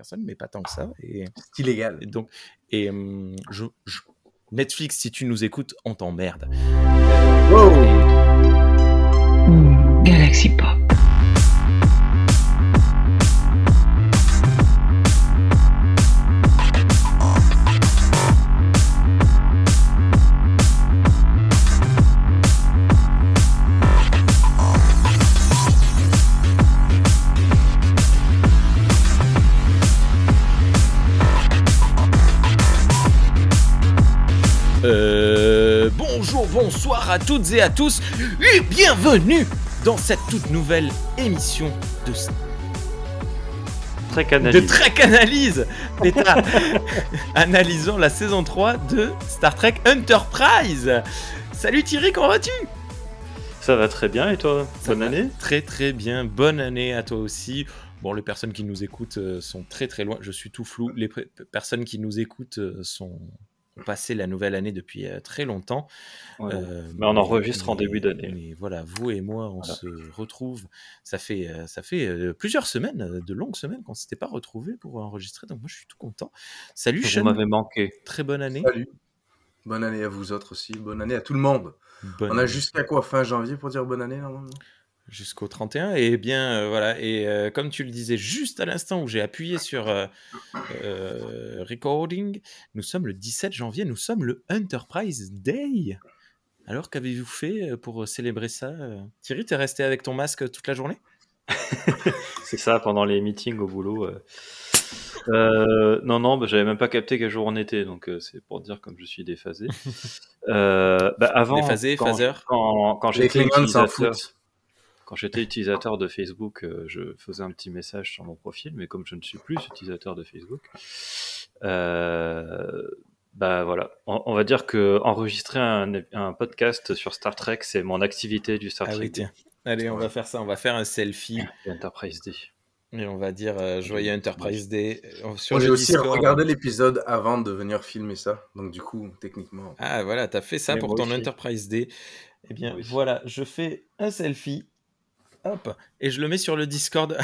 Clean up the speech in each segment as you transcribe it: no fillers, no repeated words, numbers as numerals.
personnes, mais pas tant que ça. C'est illégal. Netflix, si tu nous écoutes, on t'emmerde. Wow. Galaxy Pop. Bonsoir à toutes et à tous et bienvenue dans cette toute nouvelle émission de Trek Analyse, analysant la saison 3 de Star Trek Enterprise. Salut Thierry, comment vas-tu ? Ça va très bien et toi ? Bonne année ? Très très bien, bonne année à toi aussi. Bon, les personnes qui nous écoutent sont très très loin, je suis tout flou. Les personnes qui nous écoutent ont passé la nouvelle année depuis très longtemps. Ouais, mais on enregistre en début d'année. Mais voilà, vous et moi, on se retrouve. Ça fait plusieurs semaines, de longues semaines qu'on ne s'était pas retrouvés pour enregistrer. Donc moi, je suis tout content. Salut Sean. Vous m'avez manqué. Très bonne année. Salut. Bonne année à vous autres aussi. Bonne année à tout le monde. On a jusqu'à quoi, fin janvier pour dire bonne année normalement ? Jusqu'au 31, et bien voilà, et comme tu le disais juste à l'instant où j'ai appuyé sur recording, nous sommes le 17 janvier, nous sommes le Enterprise Day. Alors qu'avez-vous fait pour célébrer ça ? Thierry, t'es resté avec ton masque toute la journée ? C'est ça, pendant les meetings au boulot. Non, j'avais même pas capté quel jour on était, donc c'est pour dire comme je suis déphasé. Avant, déphasé, phaseur. Quand j'étais utilisateur... Quand j'étais utilisateur de Facebook, je faisais un petit message sur mon profil, mais comme je ne suis plus utilisateur de Facebook, voilà. On va dire que enregistrer un podcast sur Star Trek, c'est mon activité du Star Trek. Oui, tiens. Allez, on va faire ça. On va faire un selfie. Enterprise Day. Et on va dire joyeux Enterprise Day. Sur j'ai aussi regardé l'épisode avant de venir filmer ça. Donc du coup, techniquement... Ah voilà, t'as fait ça pour ton aussi. Enterprise Day. Eh bien, voilà, je fais un selfie. Hop, et je le mets sur le Discord.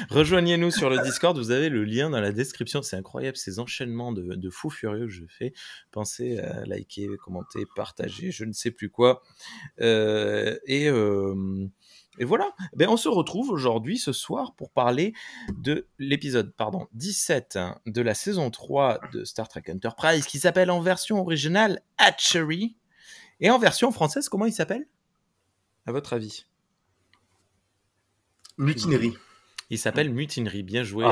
Rejoignez-nous sur le Discord, vous avez le lien dans la description. C'est incroyable ces enchaînements de fous furieux que je fais. Pensez à liker, commenter, partager, je ne sais plus quoi. Et voilà, on se retrouve aujourd'hui, ce soir, pour parler de l'épisode 17 de la saison 3 de Star Trek Enterprise, qui s'appelle en version originale Hatchery. Et en version française, comment il s'appelle ? À votre avis ? Mutinerie. Il s'appelle Mutinerie. Bien joué.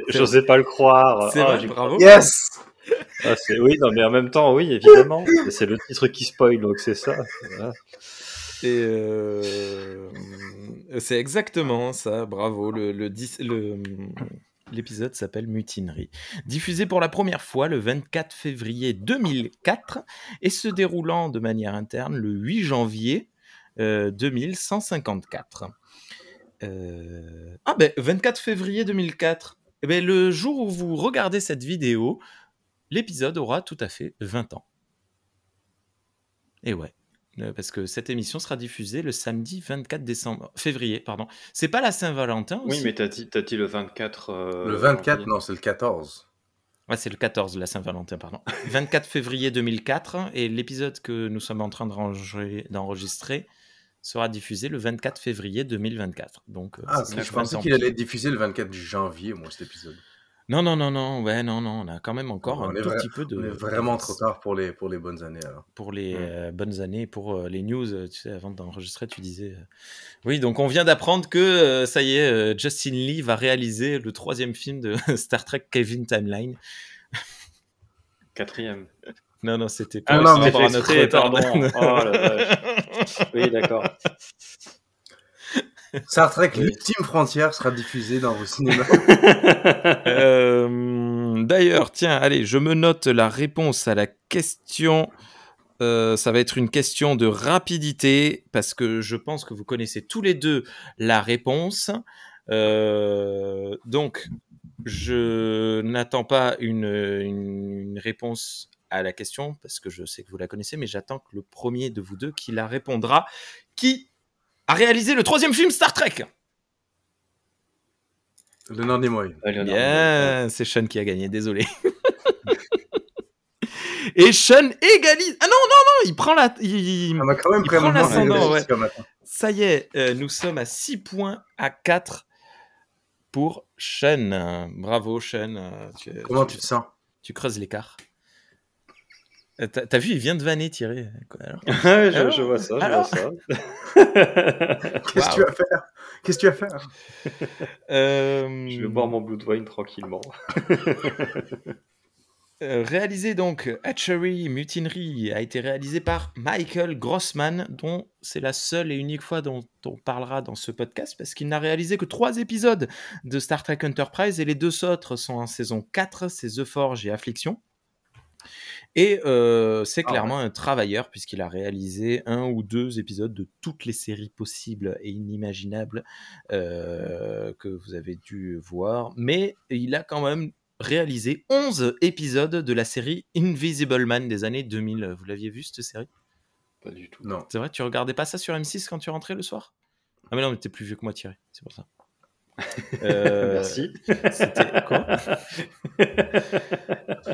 J'osais pas le croire. C'est vrai, bravo. Yes. Oui, non, mais en même temps, oui, évidemment. C'est le titre qui spoil, donc c'est ça. Voilà. Et c'est exactement ça. Bravo. L'épisode s'appelle Mutinerie. Diffusé pour la première fois le 24 février 2004 et se déroulant de manière interne le 8 janvier 2154. 24 février 2004. Le jour où vous regardez cette vidéo, l'épisode aura tout à fait 20 ans. Et ouais, parce que cette émission sera diffusée le samedi 24 février. C'est pas la Saint-Valentin aussi ? Oui, mais t'as dit le 24... le 24, janvier. Non, c'est le 14. Ouais, c'est le 14, la Saint-Valentin, pardon. 24 février 2004, et l'épisode que nous sommes en train d'enregistrer sera diffusé le 24 février 2024. Donc, je pensais qu'il allait être diffusé le 24 janvier, moi, cet épisode. Non. Ouais, non, on a quand même encore un tout petit peu de... On est vraiment trop tard pour les bonnes années, alors. Pour les bonnes années, pour les news, tu sais, avant d'enregistrer, tu disais... Oui, donc on vient d'apprendre que, ça y est, Justin Lee va réaliser le 3e film de Star Trek Kevin Timeline. 4e. Non, c'était pas... c'était fait exprès, pardon. Oh la vache. Oui, d'accord. Star Trek, l'ultime frontière sera diffusée dans vos cinémas. D'ailleurs, tiens, allez, je me note la réponse à la question. Ça va être une question de rapidité, parce que je pense que vous connaissez tous les deux la réponse. Donc, je n'attends pas une réponse à la question, parce que je sais que vous la connaissez, mais j'attends que le premier de vous deux qui la répondra, qui a réalisé le 3e film Star Trek ? Le Nord Nimoy. Bien, c'est Sean qui a gagné, désolé. Et Sean égalise. Ah non, il prend la. Il prend l'ascendant. Ouais. Ça y est, nous sommes à 6 points à 4 pour Sean. Bravo, Sean. Comment tu te sens? Tu creuses l'écart. T'as vu, il vient de vanner Thierry. Je vois ça. Qu'est-ce que tu vas faire? Je vais boire mon Blood Wine tranquillement. Réalisé donc, Hatchery Mutinerie a été réalisé par Michael Grossman, dont c'est la seule et unique fois dont on parlera dans ce podcast, parce qu'il n'a réalisé que 3 épisodes de Star Trek Enterprise, et les 2 autres sont en saison 4, c'est The Forge et Affliction. Et c'est clairement un travailleur, puisqu'il a réalisé 1 ou 2 épisodes de toutes les séries possibles et inimaginables que vous avez dû voir, mais il a quand même réalisé 11 épisodes de la série Invisible Man des années 2000. Vous l'aviez vu, cette série? Pas du tout. Non. C'est vrai, tu regardais pas ça sur M6 quand tu rentrais le soir? Ah mais non, mais t'es plus vieux que moi, Thierry, c'est pour ça. Merci. C'était quoi?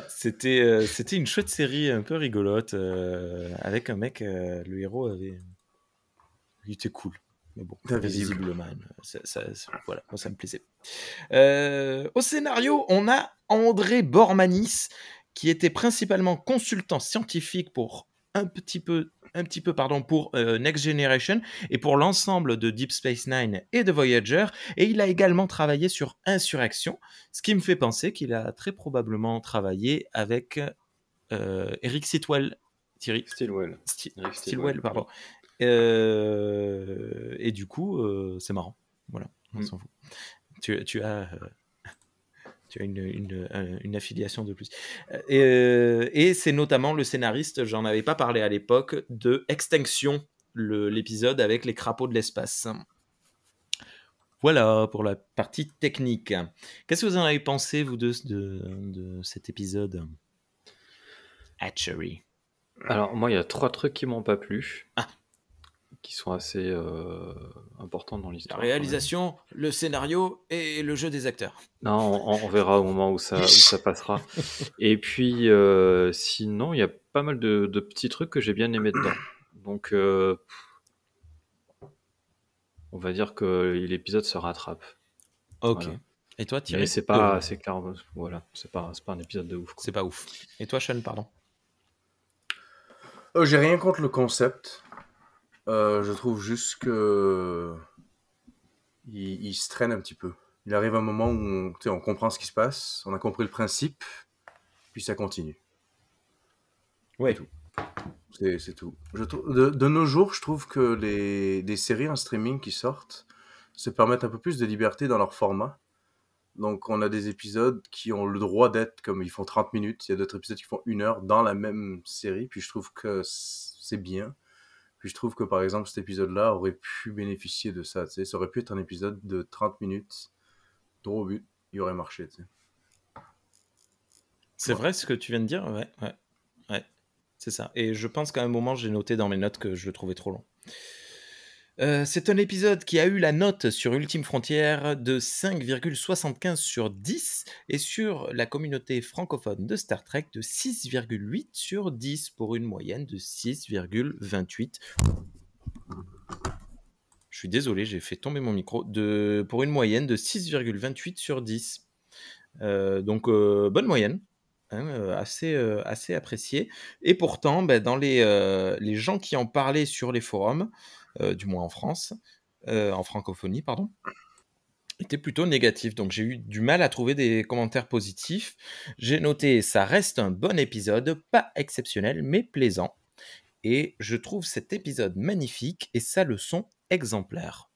C'était une chouette série un peu rigolote avec un mec, le héros il était cool. Mais bon, Invisible Man, voilà, moi ça me plaisait. Au scénario, on a André Bormanis, qui était principalement consultant scientifique pour un petit peu pour Next Generation et pour l'ensemble de Deep Space Nine et de Voyager, et il a également travaillé sur Insurrection, ce qui me fait penser qu'il a très probablement travaillé avec Eric Stilwell. Stilwell, pardon. Et du coup, c'est marrant. Voilà, on s'en fout. Tu as une affiliation de plus. Et c'est notamment le scénariste, j'en avais pas parlé à l'époque, de Extinction, l'épisode avec les crapauds de l'espace. Voilà pour la partie technique. Qu'est-ce que vous en avez pensé, vous deux, de cet épisode? Hatchery. Alors, moi, il y a 3 trucs qui m'ont pas plu. Qui sont assez importants dans l'histoire. La réalisation, le scénario et le jeu des acteurs. Non, on verra au moment où ça passera. Et puis, sinon, il y a pas mal de petits trucs que j'ai bien aimés dedans. Donc, on va dire que l'épisode se rattrape. Ok. Voilà. Et toi, Thierry? Mais c'est pas, c'est clair, voilà, c'est pas un épisode de ouf. C'est pas ouf. Et toi, Sean, pardon? J'ai rien contre le concept. Je trouve juste que il se traîne un petit peu. Il arrive un moment où on comprend ce qui se passe, on a compris le principe, puis ça continue. Ouais. C'est tout. De nos jours, je trouve que des séries en streaming qui sortent se permettent un peu plus de liberté dans leur format. Donc, on a des épisodes qui ont le droit d'être comme ils font 30 minutes. Il y a d'autres épisodes qui font 1 heure dans la même série. Puis je trouve que c'est bien. Puis je trouve que, par exemple, cet épisode-là aurait pu bénéficier de ça. Ça aurait pu être un épisode de 30 minutes. Droit au but. Il aurait marché. T'sais. C'est vrai ce que tu viens de dire? Ouais. C'est ça. Et je pense qu'à un moment, j'ai noté dans mes notes que je le trouvais trop long. C'est un épisode qui a eu la note sur Ultime Frontière de 5,75 sur 10 et sur la communauté francophone de Star Trek de 6,8 sur 10 pour une moyenne de 6,28. Je suis désolé, j'ai fait tomber mon micro. Pour une moyenne de 6,28 sur 10. Donc, bonne moyenne. Assez apprécié. Et pourtant, dans les gens qui en parlaient sur les forums, du moins en France, en francophonie, pardon, étaient plutôt négatifs. Donc j'ai eu du mal à trouver des commentaires positifs. J'ai noté, ça reste un bon épisode, pas exceptionnel, mais plaisant. Et je trouve cet épisode magnifique et sa leçon exemplaire.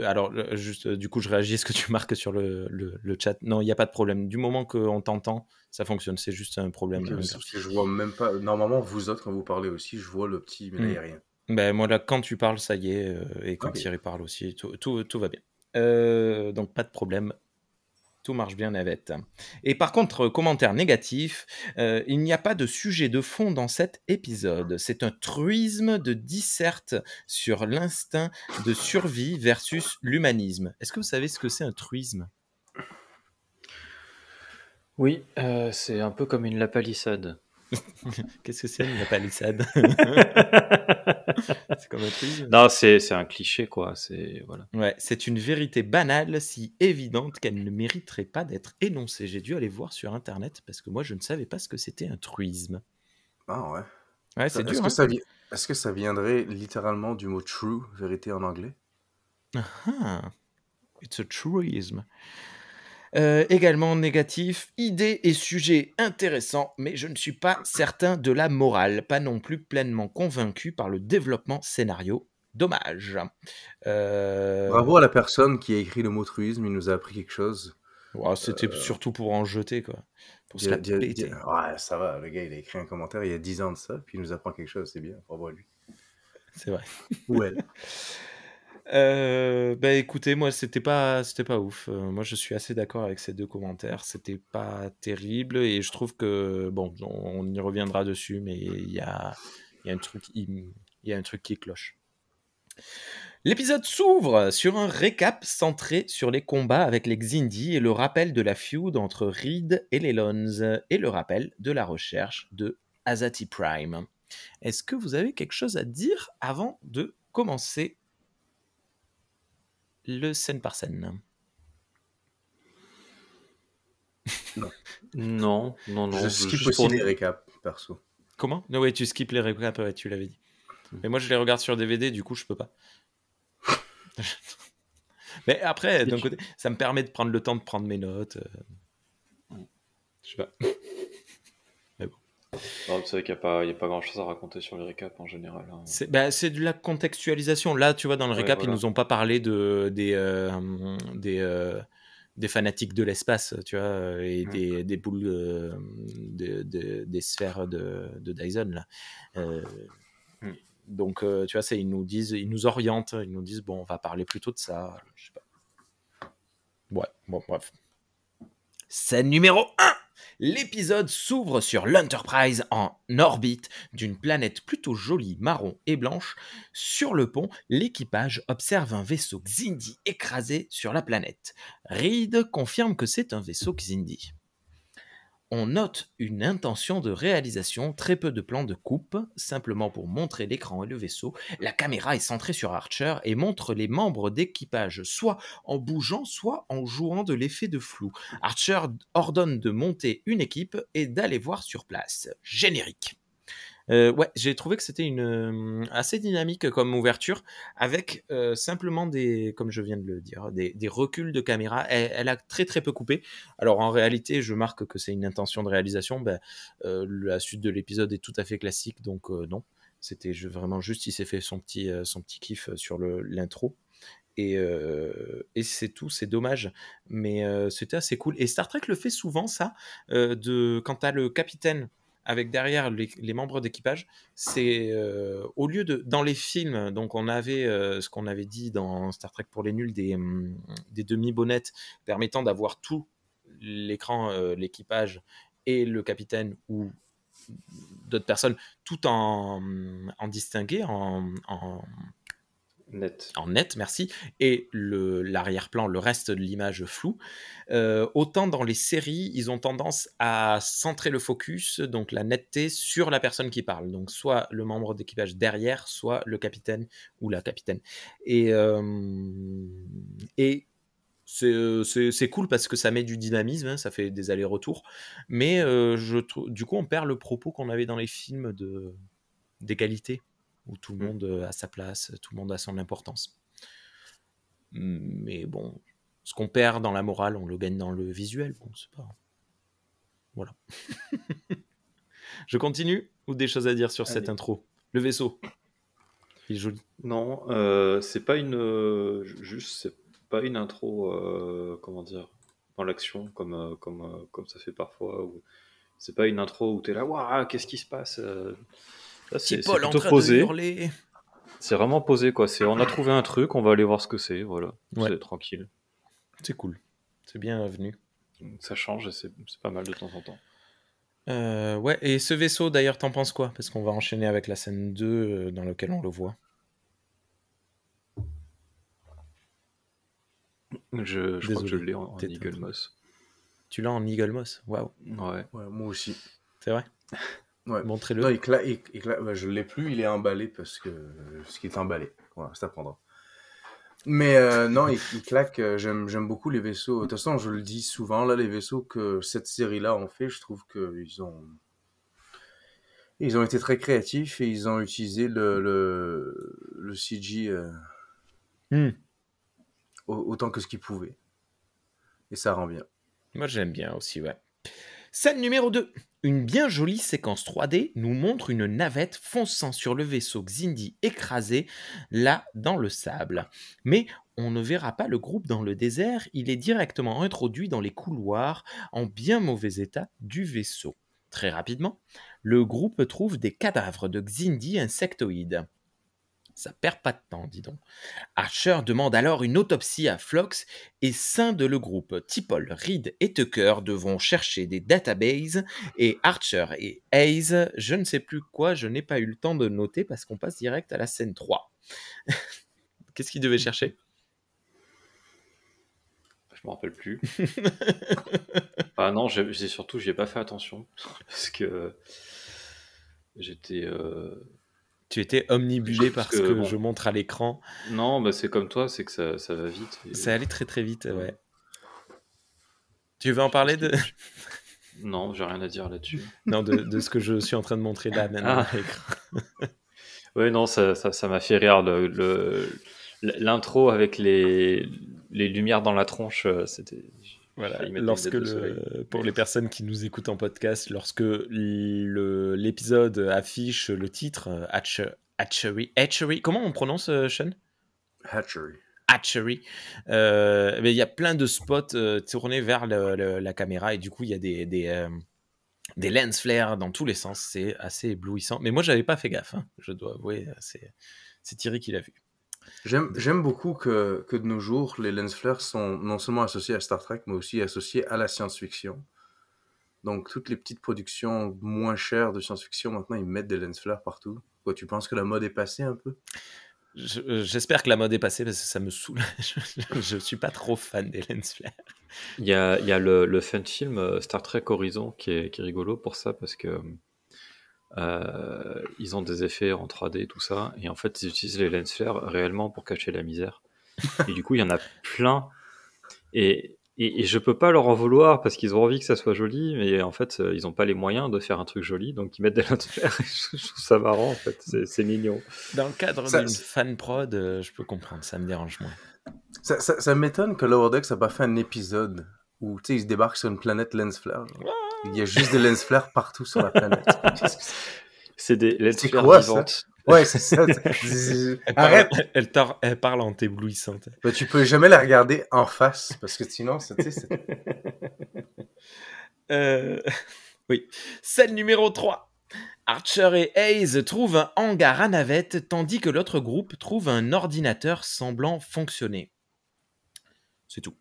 Alors, juste, du coup, je réagis à ce que tu marques sur le chat. Non, il n'y a pas de problème. Du moment qu'on t'entend, ça fonctionne. C'est juste un problème. Je vois même pas. Normalement, vous autres, quand vous parlez aussi, je vois le petit, mais là, il n'y a rien. Ben, moi, là, quand tu parles, ça y est. Et quand Thierry parle aussi, tout va bien. Donc, pas de problème. Tout marche bien, Navette. Et par contre, commentaire négatif, il n'y a pas de sujet de fond dans cet épisode. C'est un truisme de disserte sur l'instinct de survie versus l'humanisme. Est-ce que vous savez ce que c'est un truisme ? Oui, c'est un peu comme une lapalissade. Qu'est-ce que c'est une lapalissade ? C'est comme un truisme ? Non, c'est un cliché, quoi. Voilà. Ouais, c'est une vérité banale, si évidente qu'elle ne mériterait pas d'être énoncée. J'ai dû aller voir sur Internet parce que moi, je ne savais pas ce que c'était un truisme. Ah ouais. Ouais, c'est dur. Est-ce que ça viendrait littéralement du mot true, vérité en anglais? Ah, it's a truism. Également négatif, idée et sujet intéressants, mais je ne suis pas certain de la morale, pas non plus pleinement convaincu par le développement scénario. Dommage. Bravo à la personne qui a écrit le mot truisme, il nous a appris quelque chose. Ouais, c'était surtout pour en jeter, quoi. Pour se la péter. Ouais, ça va, le gars, il a écrit un commentaire il y a 10 ans de ça, puis il nous apprend quelque chose, c'est bien, bravo à lui. C'est vrai. Ou elle. Bah écoutez, moi c'était pas ouf. Moi je suis assez d'accord avec ces deux commentaires. C'était pas terrible et je trouve que bon, on y reviendra dessus, mais il y a un truc, il y a un truc qui cloche. L'épisode s'ouvre sur un récap centré sur les combats avec les Xindi et le rappel de la feud entre Reed et les Lons et le rappel de la recherche de Azati Prime. Est-ce que vous avez quelque chose à dire avant de commencer le scène par scène? Non. Je skip aussi les récaps, perso. Comment? Non, ouais, tu skippes les récaps, ouais, tu l'avais dit. Mais moi, je les regarde sur DVD, du coup, je peux pas. Mais après, d'un côté, ça me permet de prendre le temps de prendre mes notes. Je sais pas. Mais bon. Non, c'est vrai qu'il n'y a pas grand-chose à raconter sur les récaps en général. Hein. C'est de la contextualisation. Là, tu vois, dans le récap, voilà. Ils nous ont pas parlé des fanatiques de l'espace, tu vois, et des boules, des sphères de Dyson, là. Donc, tu vois, ils nous orientent, ils nous disent, bon, on va parler plutôt de ça, je sais pas. Ouais, bon, bref. Scène numéro 1. L'épisode s'ouvre sur l'Enterprise en orbite d'une planète plutôt jolie, marron et blanche. Sur le pont, l'équipage observe un vaisseau Xindi écrasé sur la planète. Reed confirme que c'est un vaisseau Xindi. On note une intention de réalisation, très peu de plans de coupe, simplement pour montrer l'écran et le vaisseau. La caméra est centrée sur Archer et montre les membres d'équipage, soit en bougeant, soit en jouant de l'effet de flou. Archer ordonne de monter une équipe et d'aller voir sur place. Générique. Ouais, j'ai trouvé que c'était assez dynamique comme ouverture, avec simplement comme je viens de le dire, des reculs de caméra. Elle a très très peu coupé. Alors en réalité, je marque que c'est une intention de réalisation. La suite de l'épisode est tout à fait classique, donc non. C'était vraiment juste, il s'est fait son petit kiff sur l'intro. Et c'est tout, c'est dommage, mais c'était assez cool. Et Star Trek le fait souvent, ça, quand t'as le capitaine avec derrière les membres d'équipage, c'est au lieu de dans les films, donc on avait ce qu'on avait dit dans Star Trek pour les nuls, des demi-bonnettes permettant d'avoir tout l'écran, l'équipage et le capitaine ou d'autres personnes, tout en distingué, en net, merci, et l'arrière-plan, le reste de l'image floue. Autant dans les séries, ils ont tendance à centrer le focus, donc la netteté, sur la personne qui parle. Donc soit le membre d'équipage derrière, soit le capitaine ou la capitaine. Et c'est cool parce que ça met du dynamisme, hein, ça fait des allers-retours. Mais du coup, on perd le propos qu'on avait dans les films d'égalité, où tout le monde a sa place, tout le monde a son importance. Mais bon, ce qu'on perd dans la morale, on le gagne dans le visuel. Bon, c'est pas... Voilà. Je continue ou des choses à dire sur cette intro? Le vaisseau, il est joli. Non, c'est pas c'est pas une intro, comment dire, dans l'action, comme ça fait parfois. C'est pas une intro où t'es là, waouh, qu'est-ce qui se passe? Là, c'est Paul plutôt en train posé. de hurler. C'est vraiment posé, quoi. On a trouvé un truc, on va aller voir ce que c'est, voilà. Ouais. C'est tranquille. C'est cool. C'est bienvenu. Ça change et c'est pas mal de temps en temps. Ouais, et ce vaisseau, d'ailleurs, t'en penses quoi? Parce qu'on va enchaîner avec la scène 2 dans laquelle on le voit. Je crois que je Désolé, l'ai en t'es- Eagle Moss. Tu l'as en Eagle Moss? Waouh, Ouais. Ouais, moi aussi. c'est vrai? Ouais. Montrez-le. Non, ouais, je l'ai plus, il est emballé parce que ce qui est emballé. Voilà, c'est à prendre. Mais non, il claque. J'aime beaucoup les vaisseaux. De toute façon, je le dis souvent, là, les vaisseaux que cette série-là ont fait, je trouve ils ont été très créatifs et ils ont utilisé le CG Hmm. autant que ce qu'ils pouvaient. Et ça rend bien. Moi, j'aime bien aussi, ouais. Scène numéro 2. Une bien jolie séquence 3D nous montre une navette fonçant sur le vaisseau Xindi écrasé, là, dans le sable. Mais on ne verra pas le groupe dans le désert, il est directement introduit dans les couloirs en bien mauvais état du vaisseau. Très rapidement, le groupe trouve des cadavres de Xindi insectoïdes. Ça perd pas de temps, dis donc. Archer demande alors une autopsie à Phlox et scinde le groupe. T'Pol, Reed et Tucker devront chercher des databases et Archer et Hayes, je ne sais plus quoi, je n'ai pas eu le temps de noter parce qu'on passe direct à la scène 3. Qu'est-ce qu'ils devaient chercher? Je me rappelle plus. Ah non, surtout, j'y ai pas fait attention parce que j'étais. Tu étais omnibulé par Parce ce que, que bon. je montre à l'écran. Non, bah c'est comme toi, c'est que ça va vite. Ça allait très très vite, ouais. Tu veux en parler de... Non, j'ai rien à dire là-dessus. Non, de ce que je suis en train de montrer là maintenant Ah. à l'écran. Ouais, non, ça m'a fait rire. L'intro avec les lumières dans la tronche, c'était. Voilà, failli mettre une lorsque tête de soleil. pour les personnes qui nous écoutent en podcast, lorsque l'épisode affiche le titre Hatchery, comment on prononce, Sean? Hatchery. Hatchery. Mais il y a plein de spots tournés vers la caméra et du coup il y a des lens flares dans tous les sens. C'est assez éblouissant. Mais moi j'avais pas fait gaffe, hein, je dois avouer. C'est Thierry qui l'a vu. J'aime beaucoup que de nos jours, les lens flares sont non seulement associés à Star Trek, mais aussi associés à la science-fiction. Donc, toutes les petites productions moins chères de science-fiction, maintenant, ils mettent des lens flares partout. Quoi, tu penses que la mode est passée un peu? J'espère que la mode est passée parce que ça me saoule. Je suis pas trop fan des lens flares. Il y a le fun film Star Trek Horizon qui est rigolo pour ça parce que ils ont des effets en 3D et tout ça, et en fait ils utilisent les lens flares réellement pour cacher la misère. Et du coup il y en a plein, et je peux pas leur en vouloir parce qu'ils ont envie que ça soit joli, mais en fait ils ont pas les moyens de faire un truc joli, donc ils mettent des lens flares. Je trouve ça marrant en fait, c'est mignon. Dans le cadre d'une fan prod, je peux comprendre, ça me dérange moins. Ça m'étonne que Lower Decks n'a pas fait un épisode où ils se débarquent sur une planète lens flare. Il y a juste des lens flares partout sur la planète. C'est des lens flares vivantes. Ouais, c'est ça. Arrête! Elle parle en t'éblouissante. Ben, tu peux jamais la regarder en face, parce que sinon, Oui. Scène numéro 3. Archer et Hayes trouvent un hangar à navette, tandis que l'autre groupe trouve un ordinateur semblant fonctionner. C'est tout.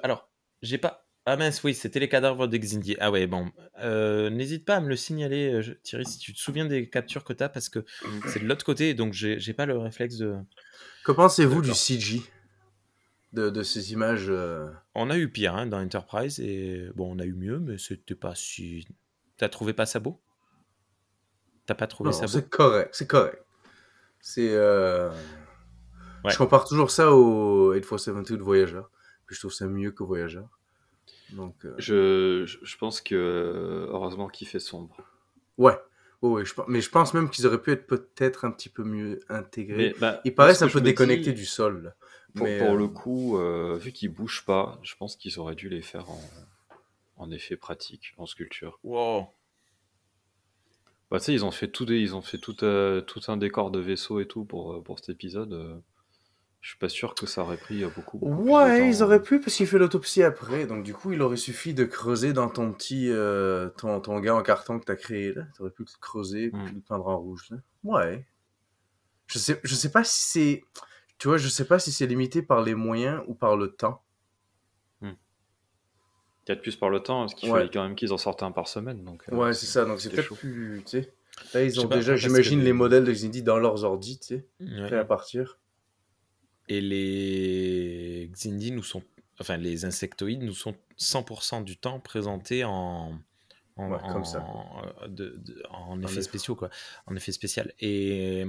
Alors, j'ai pas... Ah mince, oui, c'était les cadavres de Xindi. Ah ouais, bon. N'hésite pas à me le signaler, Thierry, si tu te souviens des captures que tu as, parce que c'est de l'autre côté, donc j'ai pas le réflexe de... Que pensez-vous du CG de ces images On a eu pire hein, dans Enterprise, et bon, on a eu mieux, mais c'était pas si... T'as trouvé pas ça beau? T'as pas trouvé ça beau? C'est correct, c'est correct. C'est... Ouais. Je compare toujours ça au 8472 de Voyager, puis je trouve ça mieux que Voyager. Donc, je pense que heureusement qu'il fait sombre. Ouais, mais je pense même qu'ils auraient pu être peut-être un petit peu mieux intégrés. Mais, ils paraissent un peu déconnectés du sol. Là. Pour le coup, vu qu'ils bougent pas, je pense qu'ils auraient dû les faire en effet pratique, en sculpture. Wow. Bah, tu sais, ils ont fait tout un décor de vaisseau et tout pour cet épisode. Je suis pas sûr que ça aurait pris beaucoup plus de temps. Ils auraient pu parce qu'il fait l'autopsie après. Donc du coup, il aurait suffi de creuser dans ton petit ton gars en carton que t'as créé là. T'aurais pu le creuser puis le peindre en rouge là. Ouais. Je sais pas si c'est, tu vois, je sais pas si c'est limité par les moyens ou par le temps. 4 plus par le temps, parce qu'il fallait quand même qu'ils en sortent un par semaine. Donc, ouais, c'est ça. Donc c'est peut-être plus, tu sais. Là, ils ont pas, déjà, j'imagine, les modèles de Xindi dans leurs ordi, tu sais, prêts à partir. Et les Xindi nous sont, enfin les insectoïdes nous sont 100% du temps présentés en comme ça. en effets spéciaux, quoi, en effet spécial. Et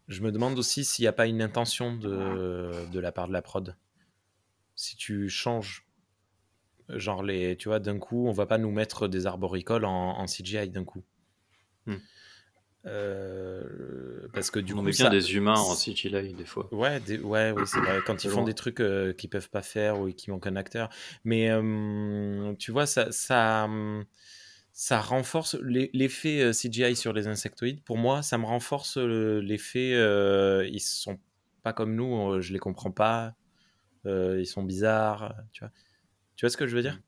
je me demande aussi s'il n'y a pas une intention de la part de la prod. Si tu changes, genre tu vois, d'un coup, on va pas nous mettre des arboricoles en CGI d'un coup. Parce que du coup, on met bien des humains en CGI des fois. Ouais, oui, c'est vrai. Quand ils font des trucs qu'ils peuvent pas faire ou qui manquent un acteur. Mais tu vois, ça renforce l'effet CGI sur les insectoïdes. Pour moi, ça me renforce l'effet. Ils sont pas comme nous, je les comprends pas. Ils sont bizarres. Tu vois ce que je veux dire?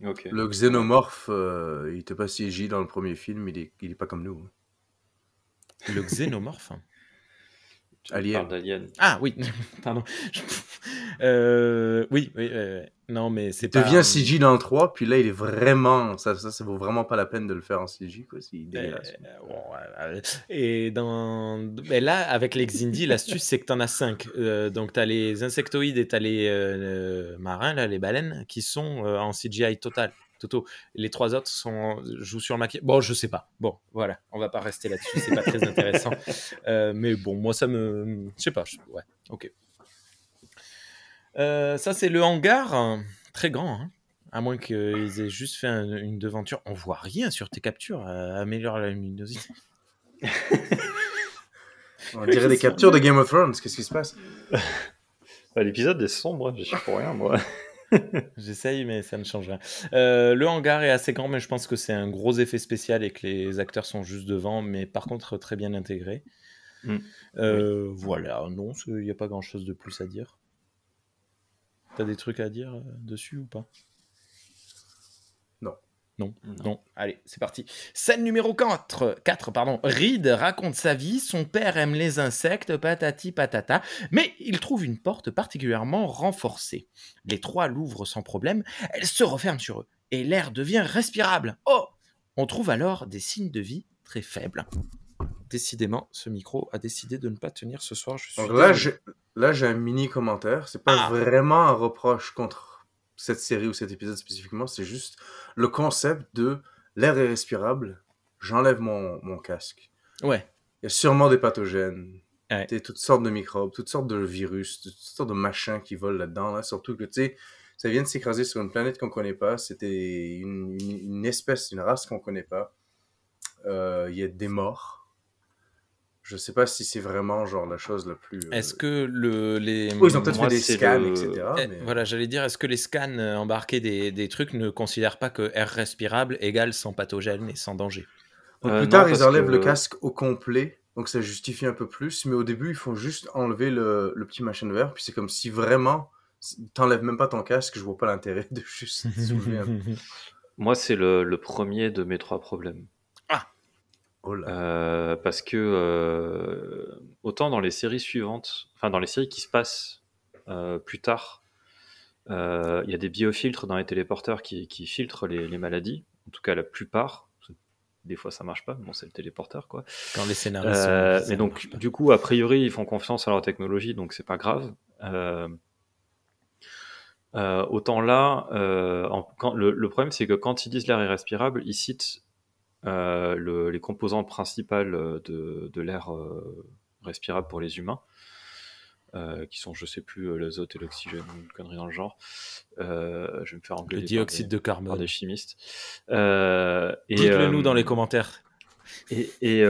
Okay. Le xénomorphe, il était pas CGI dans le premier film, il est pas comme nous. Le xénomorphe? Alien. d'Alien. Ah oui, pardon. Oui. Non, mais c'est pas... Il devient CG dans le 3, puis là, il est vraiment... Ça vaut vraiment pas la peine de le faire en CG, quoi. C'est dégueulasse. Et mais là, avec les Xindi, l'astuce, c'est que t'en as 5. Donc, t'as les insectoïdes et t'as les marins, là, les baleines, qui sont en CGI total. Toto. Les 3 autres jouent sur le maquillage. Bon, je sais pas. Bon, voilà. On va pas rester là-dessus. C'est pas très intéressant. Mais bon, moi, ça me... Je sais pas. Ouais, ok. Ça, c'est le hangar. Très grand, hein. À moins qu'ils aient juste fait une devanture. On voit rien sur tes captures. Améliore la luminosité. On dirait des captures de Game of Thrones. Qu'est-ce qui se passe? L'épisode est sombre. Je suis pour rien, moi. J'essaye, mais ça ne change rien. Le hangar est assez grand, mais je pense que c'est un gros effet spécial et que les acteurs sont juste devant, mais par contre très bien intégrés. Voilà, non, il n'y a pas grand-chose de plus à dire. T'as des trucs à dire dessus ou pas? Non. Allez, c'est parti. Scène numéro 4. Reed raconte sa vie. Son père aime les insectes, patati patata. Mais il trouve une porte particulièrement renforcée. Les 3 l'ouvrent sans problème. Elle se referme sur eux. Et l'air devient respirable. Oh! On trouve alors des signes de vie très faibles. Décidément, ce micro a décidé de ne pas tenir ce soir. Donc là, j'ai un mini commentaire. C'est pas vraiment un reproche contre cette série ou cet épisode spécifiquement, c'est juste le concept de l'air est respirable, j'enlève mon casque. Ouais. Il y a sûrement des pathogènes, ouais. Toutes sortes de microbes, toutes sortes de virus, toutes sortes de machins qui volent là-dedans, là. Surtout que, tu sais, ça vient de s'écraser sur une planète qu'on connaît pas, c'était une espèce, une race qu'on connaît pas. Il y a des morts. Je sais pas si c'est vraiment genre la chose la plus... Est-ce que ils ont peut-être fait des scans, etc. Mais... Voilà, j'allais dire, est-ce que les scans embarqués des trucs ne considèrent pas que air respirable égale sans pathogène et sans danger? Donc plus tard, ils enlèvent le casque au complet, donc ça justifie un peu plus, mais au début, ils font juste enlever le petit machin vert, puis c'est comme si vraiment, t'enlèves même pas ton casque, je vois pas l'intérêt de juste soulever un peu. Moi, c'est le premier de mes 3 problèmes. Oh là. Parce que autant dans les séries suivantes, enfin dans les séries qui se passent plus tard, il y a des biofiltres dans les téléporteurs qui filtrent les maladies, en tout cas la plupart. Des fois ça marche pas, bon c'est le téléporteur quoi. Quand les scénaristes mais donc du coup a priori ils font confiance à leur technologie, donc c'est pas grave. Autant là, le problème c'est que quand ils disent l'air irrespirable, ils citent les composantes principales de l'air respirable pour les humains, qui sont, je sais plus, l'azote et l'oxygène, une connerie dans le genre. Je vais me faire engueuler le dioxyde de carbone par des chimistes. Dites-le nous dans les commentaires. Et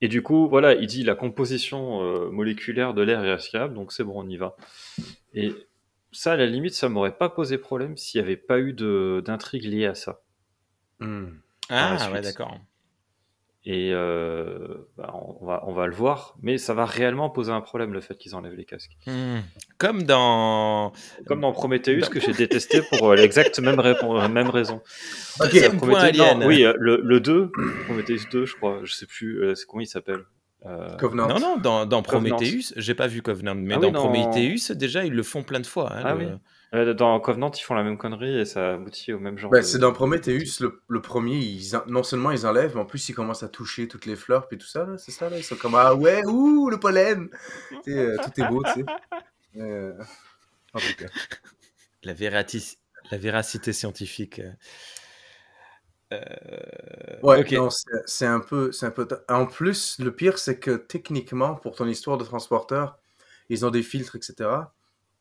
du coup, voilà, il dit la composition moléculaire de l'air est respirable, donc c'est bon, on y va. Et ça, à la limite, ça m'aurait pas posé problème s'il n'y avait pas eu d'intrigue liée à ça. Ah ouais, d'accord. Et on va le voir, mais ça va réellement poser un problème le fait qu'ils enlèvent les casques. Comme dans Prometheus que j'ai détesté pour l'exacte même raison. Deuxième point Alien. Oui, le 2, Prometheus 2, je crois, je sais plus, comment il s'appelle. Covenant. Non, dans Prometheus, j'ai pas vu Covenant, mais dans Prometheus, déjà, ils le font plein de fois. Hein, oui. Dans Covenant, ils font la même connerie et ça aboutit au même genre. C'est dans Prometheus, le premier, non seulement ils enlèvent, mais en plus ils commencent à toucher toutes les fleurs puis tout ça, là, c'est ça, là, ils sont comme ah ouais, ouh, le pollen, tout est beau, tu sais. En tout cas. La véracité scientifique. Ouais, okay. non, c'est un peu. En plus, le pire, c'est que techniquement, pour ton histoire de transporteur, ils ont des filtres, etc.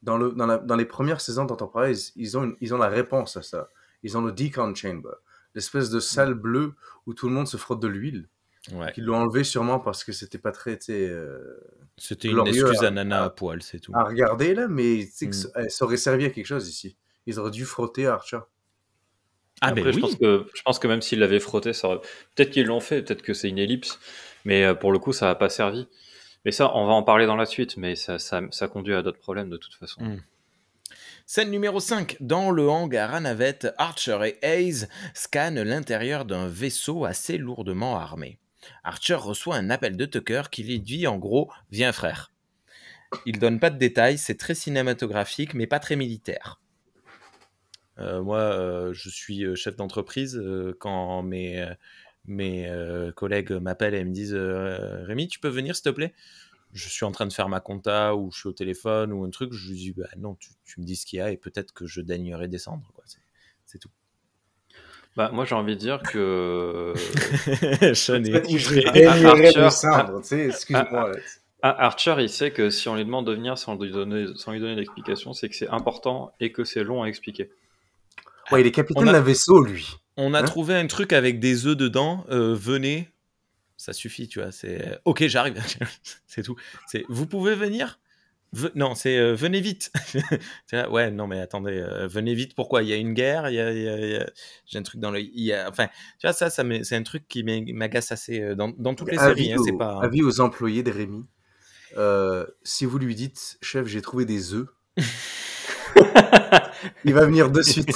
Dans les premières saisons d'Enterprise, ils ont la réponse à ça. Ils ont le Decon Chamber, l'espèce de salle bleue où tout le monde se frotte de l'huile. Ouais. Qu'ils l'ont enlevé sûrement parce que c'était pas très, c'était une excuse à nana à poil, c'est tout. À regarder, là, mais ça aurait servi à quelque chose ici. Ils auraient dû frotter Archer. Après, je pense que même s'ils l'avaient frotté, ça aurait... peut-être qu'ils l'ont fait, peut-être que c'est une ellipse, mais pour le coup, ça n'a pas servi. Mais ça, on va en parler dans la suite, mais ça conduit à d'autres problèmes de toute façon. Scène numéro 5. Dans le hangar à navette, Archer et Hayes scannent l'intérieur d'un vaisseau assez lourdement armé. Archer reçoit un appel de Tucker qui lui dit en gros « Viens frère ». Il donne pas de détails, c'est très cinématographique, mais pas très militaire. Moi, je suis chef d'entreprise. Quand mes collègues m'appellent et me disent Rémi, tu peux venir s'il te plaît ? Je suis en train de faire ma compta ou je suis au téléphone ou un truc, je lui dis bah non, tu me dis ce qu'il y a et peut-être que je daignerai descendre, quoi. C'est tout. Bah, moi j'ai envie de dire que Archer, il sait que si on lui demande de venir sans lui donner d'explication, c'est que c'est important et que c'est long à expliquer. Ouais, il est capitaine d'un vaisseau, lui. On a trouvé un truc avec des œufs dedans. Venez, ça suffit, tu vois. C'est ok, j'arrive. C'est tout. C'est vous pouvez venir. Non, c'est venez vite. Ouais, non, mais attendez, venez vite. Pourquoi ? Il y a une guerre. J'ai un truc dans le. Enfin, tu vois, ça c'est un truc qui m'agace assez dans toutes les séries. C'est pas. Avis aux employés de Rémi. Si vous lui dites, chef, j'ai trouvé des œufs. Il va venir de suite.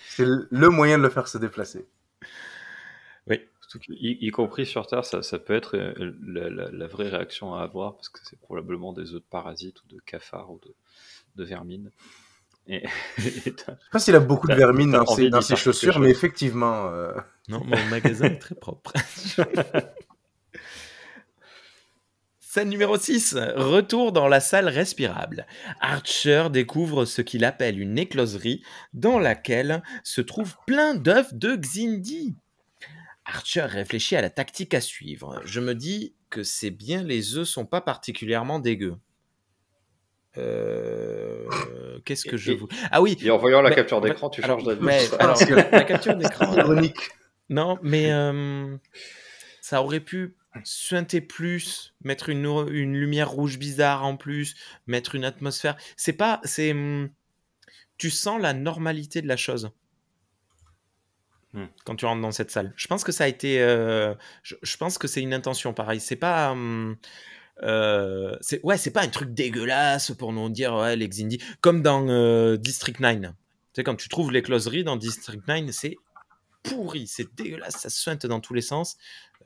C'est le moyen de le faire se déplacer. Oui, y compris sur Terre, ça peut être la vraie réaction à avoir parce que c'est probablement des œufs de parasites ou de cafards ou de vermines. Je sais pas s'il a beaucoup de vermines dans ses chaussures, mais effectivement. Non, mon magasin est très propre. Scène numéro 6. Retour dans la salle respirable. Archer découvre ce qu'il appelle une écloserie dans laquelle se trouvent plein d'œufs de Xindi. Archer réfléchit à la tactique à suivre. Je me dis que c'est bien, les œufs sont pas particulièrement dégueux. Qu'est-ce que je vous... Ah oui. Et en voyant la capture d'écran, tu changes d'avis. La capture d'écran... ironique. Non, mais ça aurait pu suinter plus, mettre une lumière rouge bizarre en plus, mettre une atmosphère. C'est pas... tu sens la normalité de la chose quand tu rentres dans cette salle. Je pense que ça a été... je pense que c'est une intention, pareil. C'est pas... c'est pas un truc dégueulasse pour nous dire ouais, les Xindi. Comme dans District 9. Tu sais, quand tu trouves l'écloserie dans District 9, c'est pourri, c'est dégueulasse, ça suinte dans tous les sens.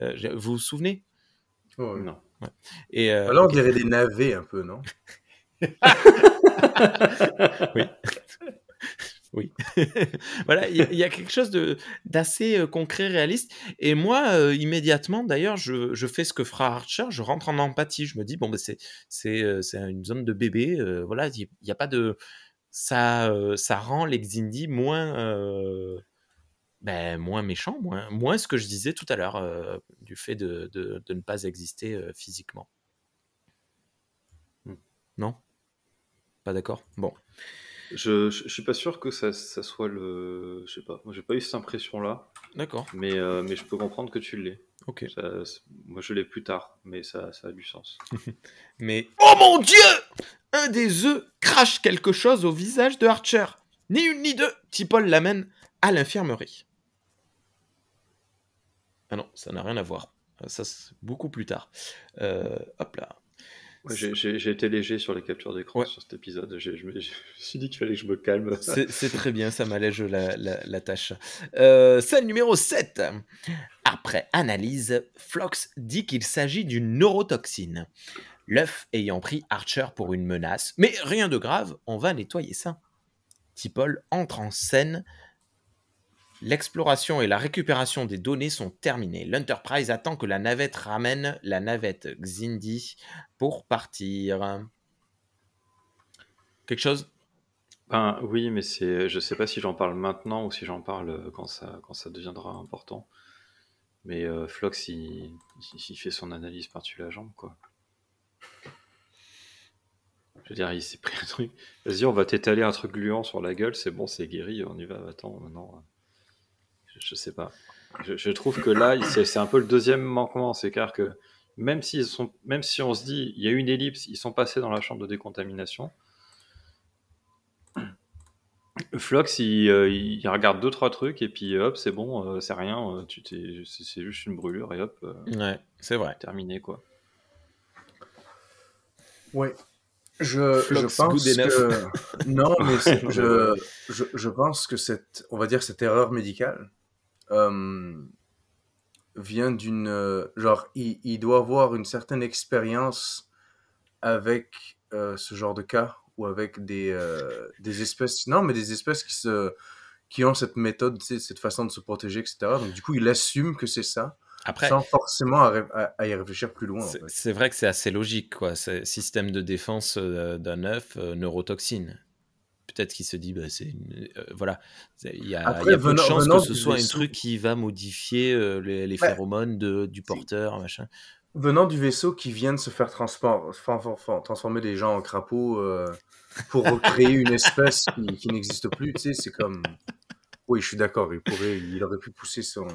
Vous vous souvenez ? Oh, non. Ouais. Et, là, on dirait des navets un peu, non ? Oui. Oui. Voilà, il y a quelque chose d'assez concret, réaliste. Et moi, immédiatement, d'ailleurs, je fais ce que fera Archer, je rentre en empathie. Je me dis, bon, ben, c'est une zone de bébé. Voilà, il n'y a pas de... Ça rend les Xindi moins méchants, moins ce que je disais tout à l'heure, du fait de ne pas exister physiquement. Non ? Pas d'accord ? Bon. Je suis pas sûr que ça soit le... Je sais pas, moi j'ai pas eu cette impression-là. D'accord. Mais je peux comprendre que tu l'aies. Ok. Moi je l'ai plus tard, mais ça a du sens. Mais... Oh mon Dieu ! Un des œufs crache quelque chose au visage de Archer. Ni une ni deux, T'Pol l'amène à l'infirmerie. Ah non, ça n'a rien à voir. Ça, c'est beaucoup plus tard. Hop là. Ouais, j'ai été léger sur les captures d'écran sur cet épisode. Je me suis dit qu'il fallait que je me calme. C'est très bien, ça m'allège la tâche. Scène numéro 7. Après analyse, Phlox dit qu'il s'agit d'une neurotoxine, l'œuf ayant pris Archer pour une menace. Mais rien de grave, on va nettoyer ça. T'Pol entre en scène. L'exploration et la récupération des données sont terminées. L'Enterprise attend que la navette ramène la navette Xindi pour partir. Quelque chose? Ben oui, mais je sais pas si j'en parle maintenant ou si j'en parle quand ça deviendra important. Mais Phlox, il fait son analyse par-dessus la jambe, quoi. Je veux dire, il s'est pris un truc. Vas-y, on va t'étaler un truc gluant sur la gueule, c'est bon, c'est guéri, on y va. Attends, non, je sais pas. Je trouve que là, c'est un peu le deuxième manquement, c'est clair que même si on se dit, il y a eu une ellipse, ils sont passés dans la chambre de décontamination. Phlox, il regarde 2-3 trucs et puis hop, c'est bon, c'est rien, c'est juste une brûlure et hop, Ouais, c'est vrai. terminé quoi. Ouais. Je Flox, pense good enough. que non, mais je pense que cette erreur médicale vient d'une genre il doit avoir une certaine expérience avec ce genre de cas ou avec des espèces des espèces qui ont cette méthode, tu sais, cette façon de se protéger, etc. Donc du coup, il assume que c'est ça, Après, sans forcément à y réfléchir plus loin. En fait. c'est vrai que c'est assez logique, quoi. C'est système de défense d'un œuf, neurotoxine. Peut-être qu'il se dit, bah, voilà, il y a Après, peu de chances que ce du soit un vaisseau, truc qui va modifier les ouais, phéromones du porteur, machin. venant du vaisseau qui vient de se faire transformer les gens en crapauds pour recréer une espèce qui n'existe plus, tu sais, c'est comme... Oui, je suis d'accord, il aurait pu pousser son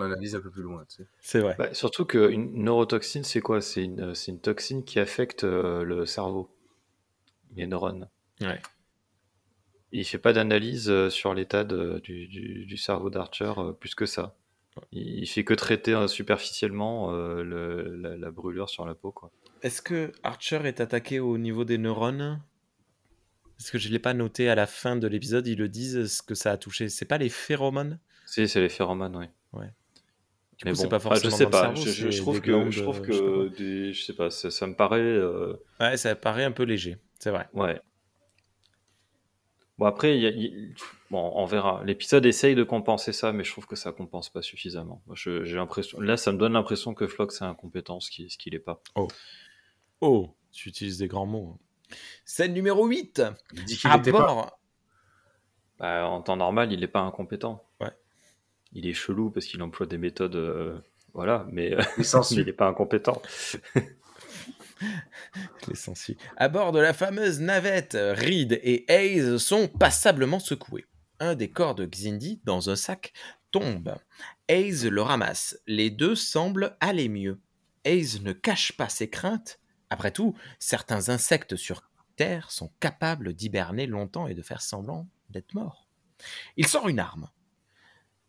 analyse un peu plus loin, tu sais. C'est vrai. Bah, surtout qu'une neurotoxine, c'est quoi? C'est une toxine qui affecte le cerveau, les neurones. Ouais. Il fait pas d'analyse sur l'état du cerveau d'Archer plus que ça. Il fait que traiter superficiellement la brûlure sur la peau, quoi. Est-ce que Archer est attaqué au niveau des neurones? Parce que je ne l'ai pas noté à la fin de l'épisode, ils le disent ce que ça a touché. C'est pas les phéromones? Si, c'est les phéromones, oui. Ouais. Du Mais coup, c'est bon, pas forcément dans le cerveau, je c'est trouve des que, glandes, je trouve je sais pas quoi. que je sais pas, ça me paraît, Ouais, ça paraît un peu léger, c'est vrai. ouais. Bon, après, bon, on verra. L'épisode essaye de compenser ça, mais je trouve que ça compense pas suffisamment. Moi, j'ai l'impression, là, ça me donne l'impression que Phlox est incompétent, ce qu'il est pas. Oh, tu utilises des grands mots. Scène numéro 8. Il dit qu'il À était pas. bord. Bah, en temps normal, il est pas incompétent. Ouais. Il est chelou parce qu'il emploie des méthodes, voilà, mais, mais Licencieux. il est pas incompétent. Les sensus. À bord de la fameuse navette, Reed et Hayes sont passablement secoués. Un des corps de Xindi, dans un sac, tombe. Hayes le ramasse. Les deux semblent aller mieux. Hayes ne cache pas ses craintes. Après tout, certains insectes sur Terre sont capables d'hiberner longtemps et de faire semblant d'être morts. Il sort une arme.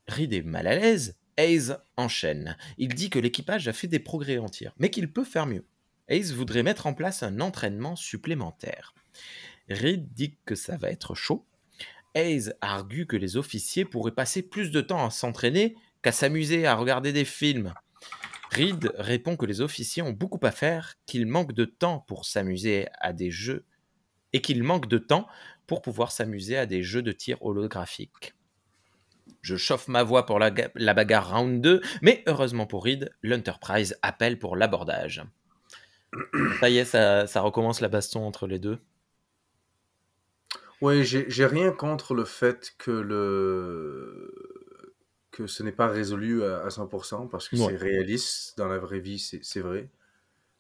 Reed est mal à l'aise. Hayes enchaîne. Il dit que l'équipage a fait des progrès en tir, mais qu'il peut faire mieux. Hayes voudrait mettre en place un entraînement supplémentaire. Reed dit que ça va être chaud. Hayes argue que les officiers pourraient passer plus de temps à s'entraîner qu'à s'amuser à regarder des films. Reed répond que les officiers ont beaucoup à faire, qu'il manque de temps pour s'amuser à des jeux et qu'il manque de temps pour pouvoir s'amuser à des jeux de tir holographiques. Je chauffe ma voix pour la bagarre round 2, mais heureusement pour Reed, l'Enterprise appelle pour l'abordage. Ça y est, ça recommence la baston entre les deux. Oui, j'ai rien contre le fait que ce n'est pas résolu à 100%, parce que c'est réaliste, dans la vraie vie, c'est vrai.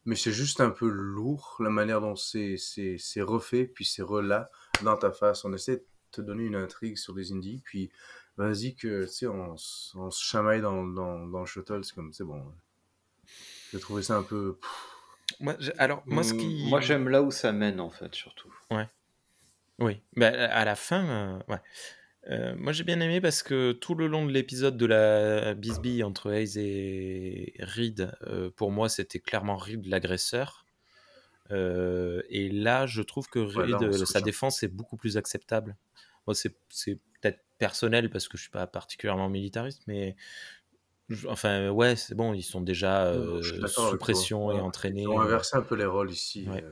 Mais c'est juste un peu lourd, la manière dont c'est refait, puis c'est relâ dans ta face. On essaie de te donner une intrigue sur des indies, puis vas-y que, tu sais, on se chamaille dans le shuttle, c'est comme, c'est bon. J'ai trouvé ça un peu... Moi, j'aime là où ça mène, en fait, surtout. Ouais. Oui, bah, à la fin, ouais. Moi, j'ai bien aimé parce que tout le long de l'épisode de la bisbille entre Hayes et Reed, pour moi, c'était clairement Reed l'agresseur. Et là, je trouve que Reed, sa défense est beaucoup plus acceptable. Moi, c'est peut-être personnel parce que je suis pas particulièrement militariste, mais Enfin, ouais, c'est bon, ils sont déjà Je suis d'accord sous avec toi. pression et Ouais. entraînés. Ils ont inversé un peu les rôles ici. Ouais.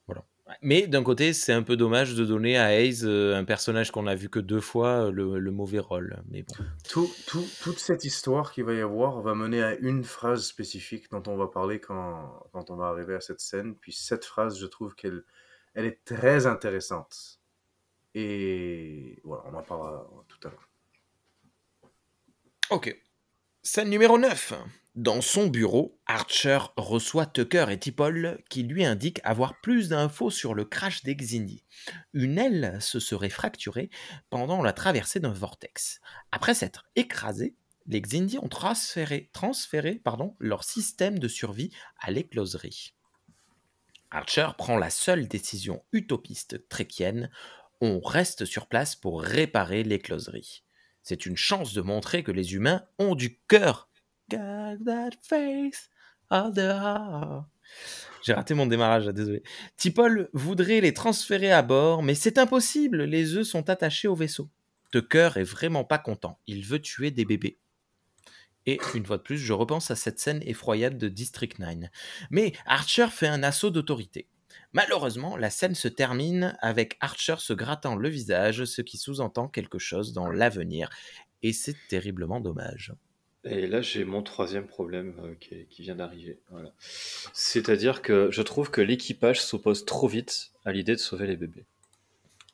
Voilà. Mais d'un côté, c'est un peu dommage de donner à Hayes, un personnage qu'on a vu que 2 fois, le mauvais rôle. Mais bon. Toute cette histoire qu'il va y avoir va mener à une phrase spécifique dont on va parler quand on va arriver à cette scène. Puis cette phrase, je trouve qu'elle est très intéressante. Et voilà, on en parlera tout à l'heure. Ok. Scène numéro 9. Dans son bureau, Archer reçoit Tucker et T'Pol qui lui indiquent avoir plus d'infos sur le crash des Xindi. Une aile se serait fracturée pendant la traversée d'un vortex. Après s'être écrasés, les Xindi ont transféré leur système de survie à l'écloserie. Archer prend la seule décision utopiste tréquienne, on reste sur place pour réparer l'écloserie. C'est une chance de montrer que les humains ont du cœur. Got that face of the heart. J'ai raté mon démarrage, désolé. T'Pol voudrait les transférer à bord, mais c'est impossible, les œufs sont attachés au vaisseau. Tucker est vraiment pas content, il veut tuer des bébés. Et une fois de plus, je repense à cette scène effroyable de District 9. Mais Archer fait un assaut d'autorité. Malheureusement, la scène se termine avec Archer se grattant le visage, ce qui sous-entend quelque chose dans l'avenir. Et c'est terriblement dommage. Et là, j'ai mon troisième problème qui vient d'arriver. Voilà. C'est-à-dire que je trouve que l'équipage s'oppose trop vite à l'idée de sauver les bébés.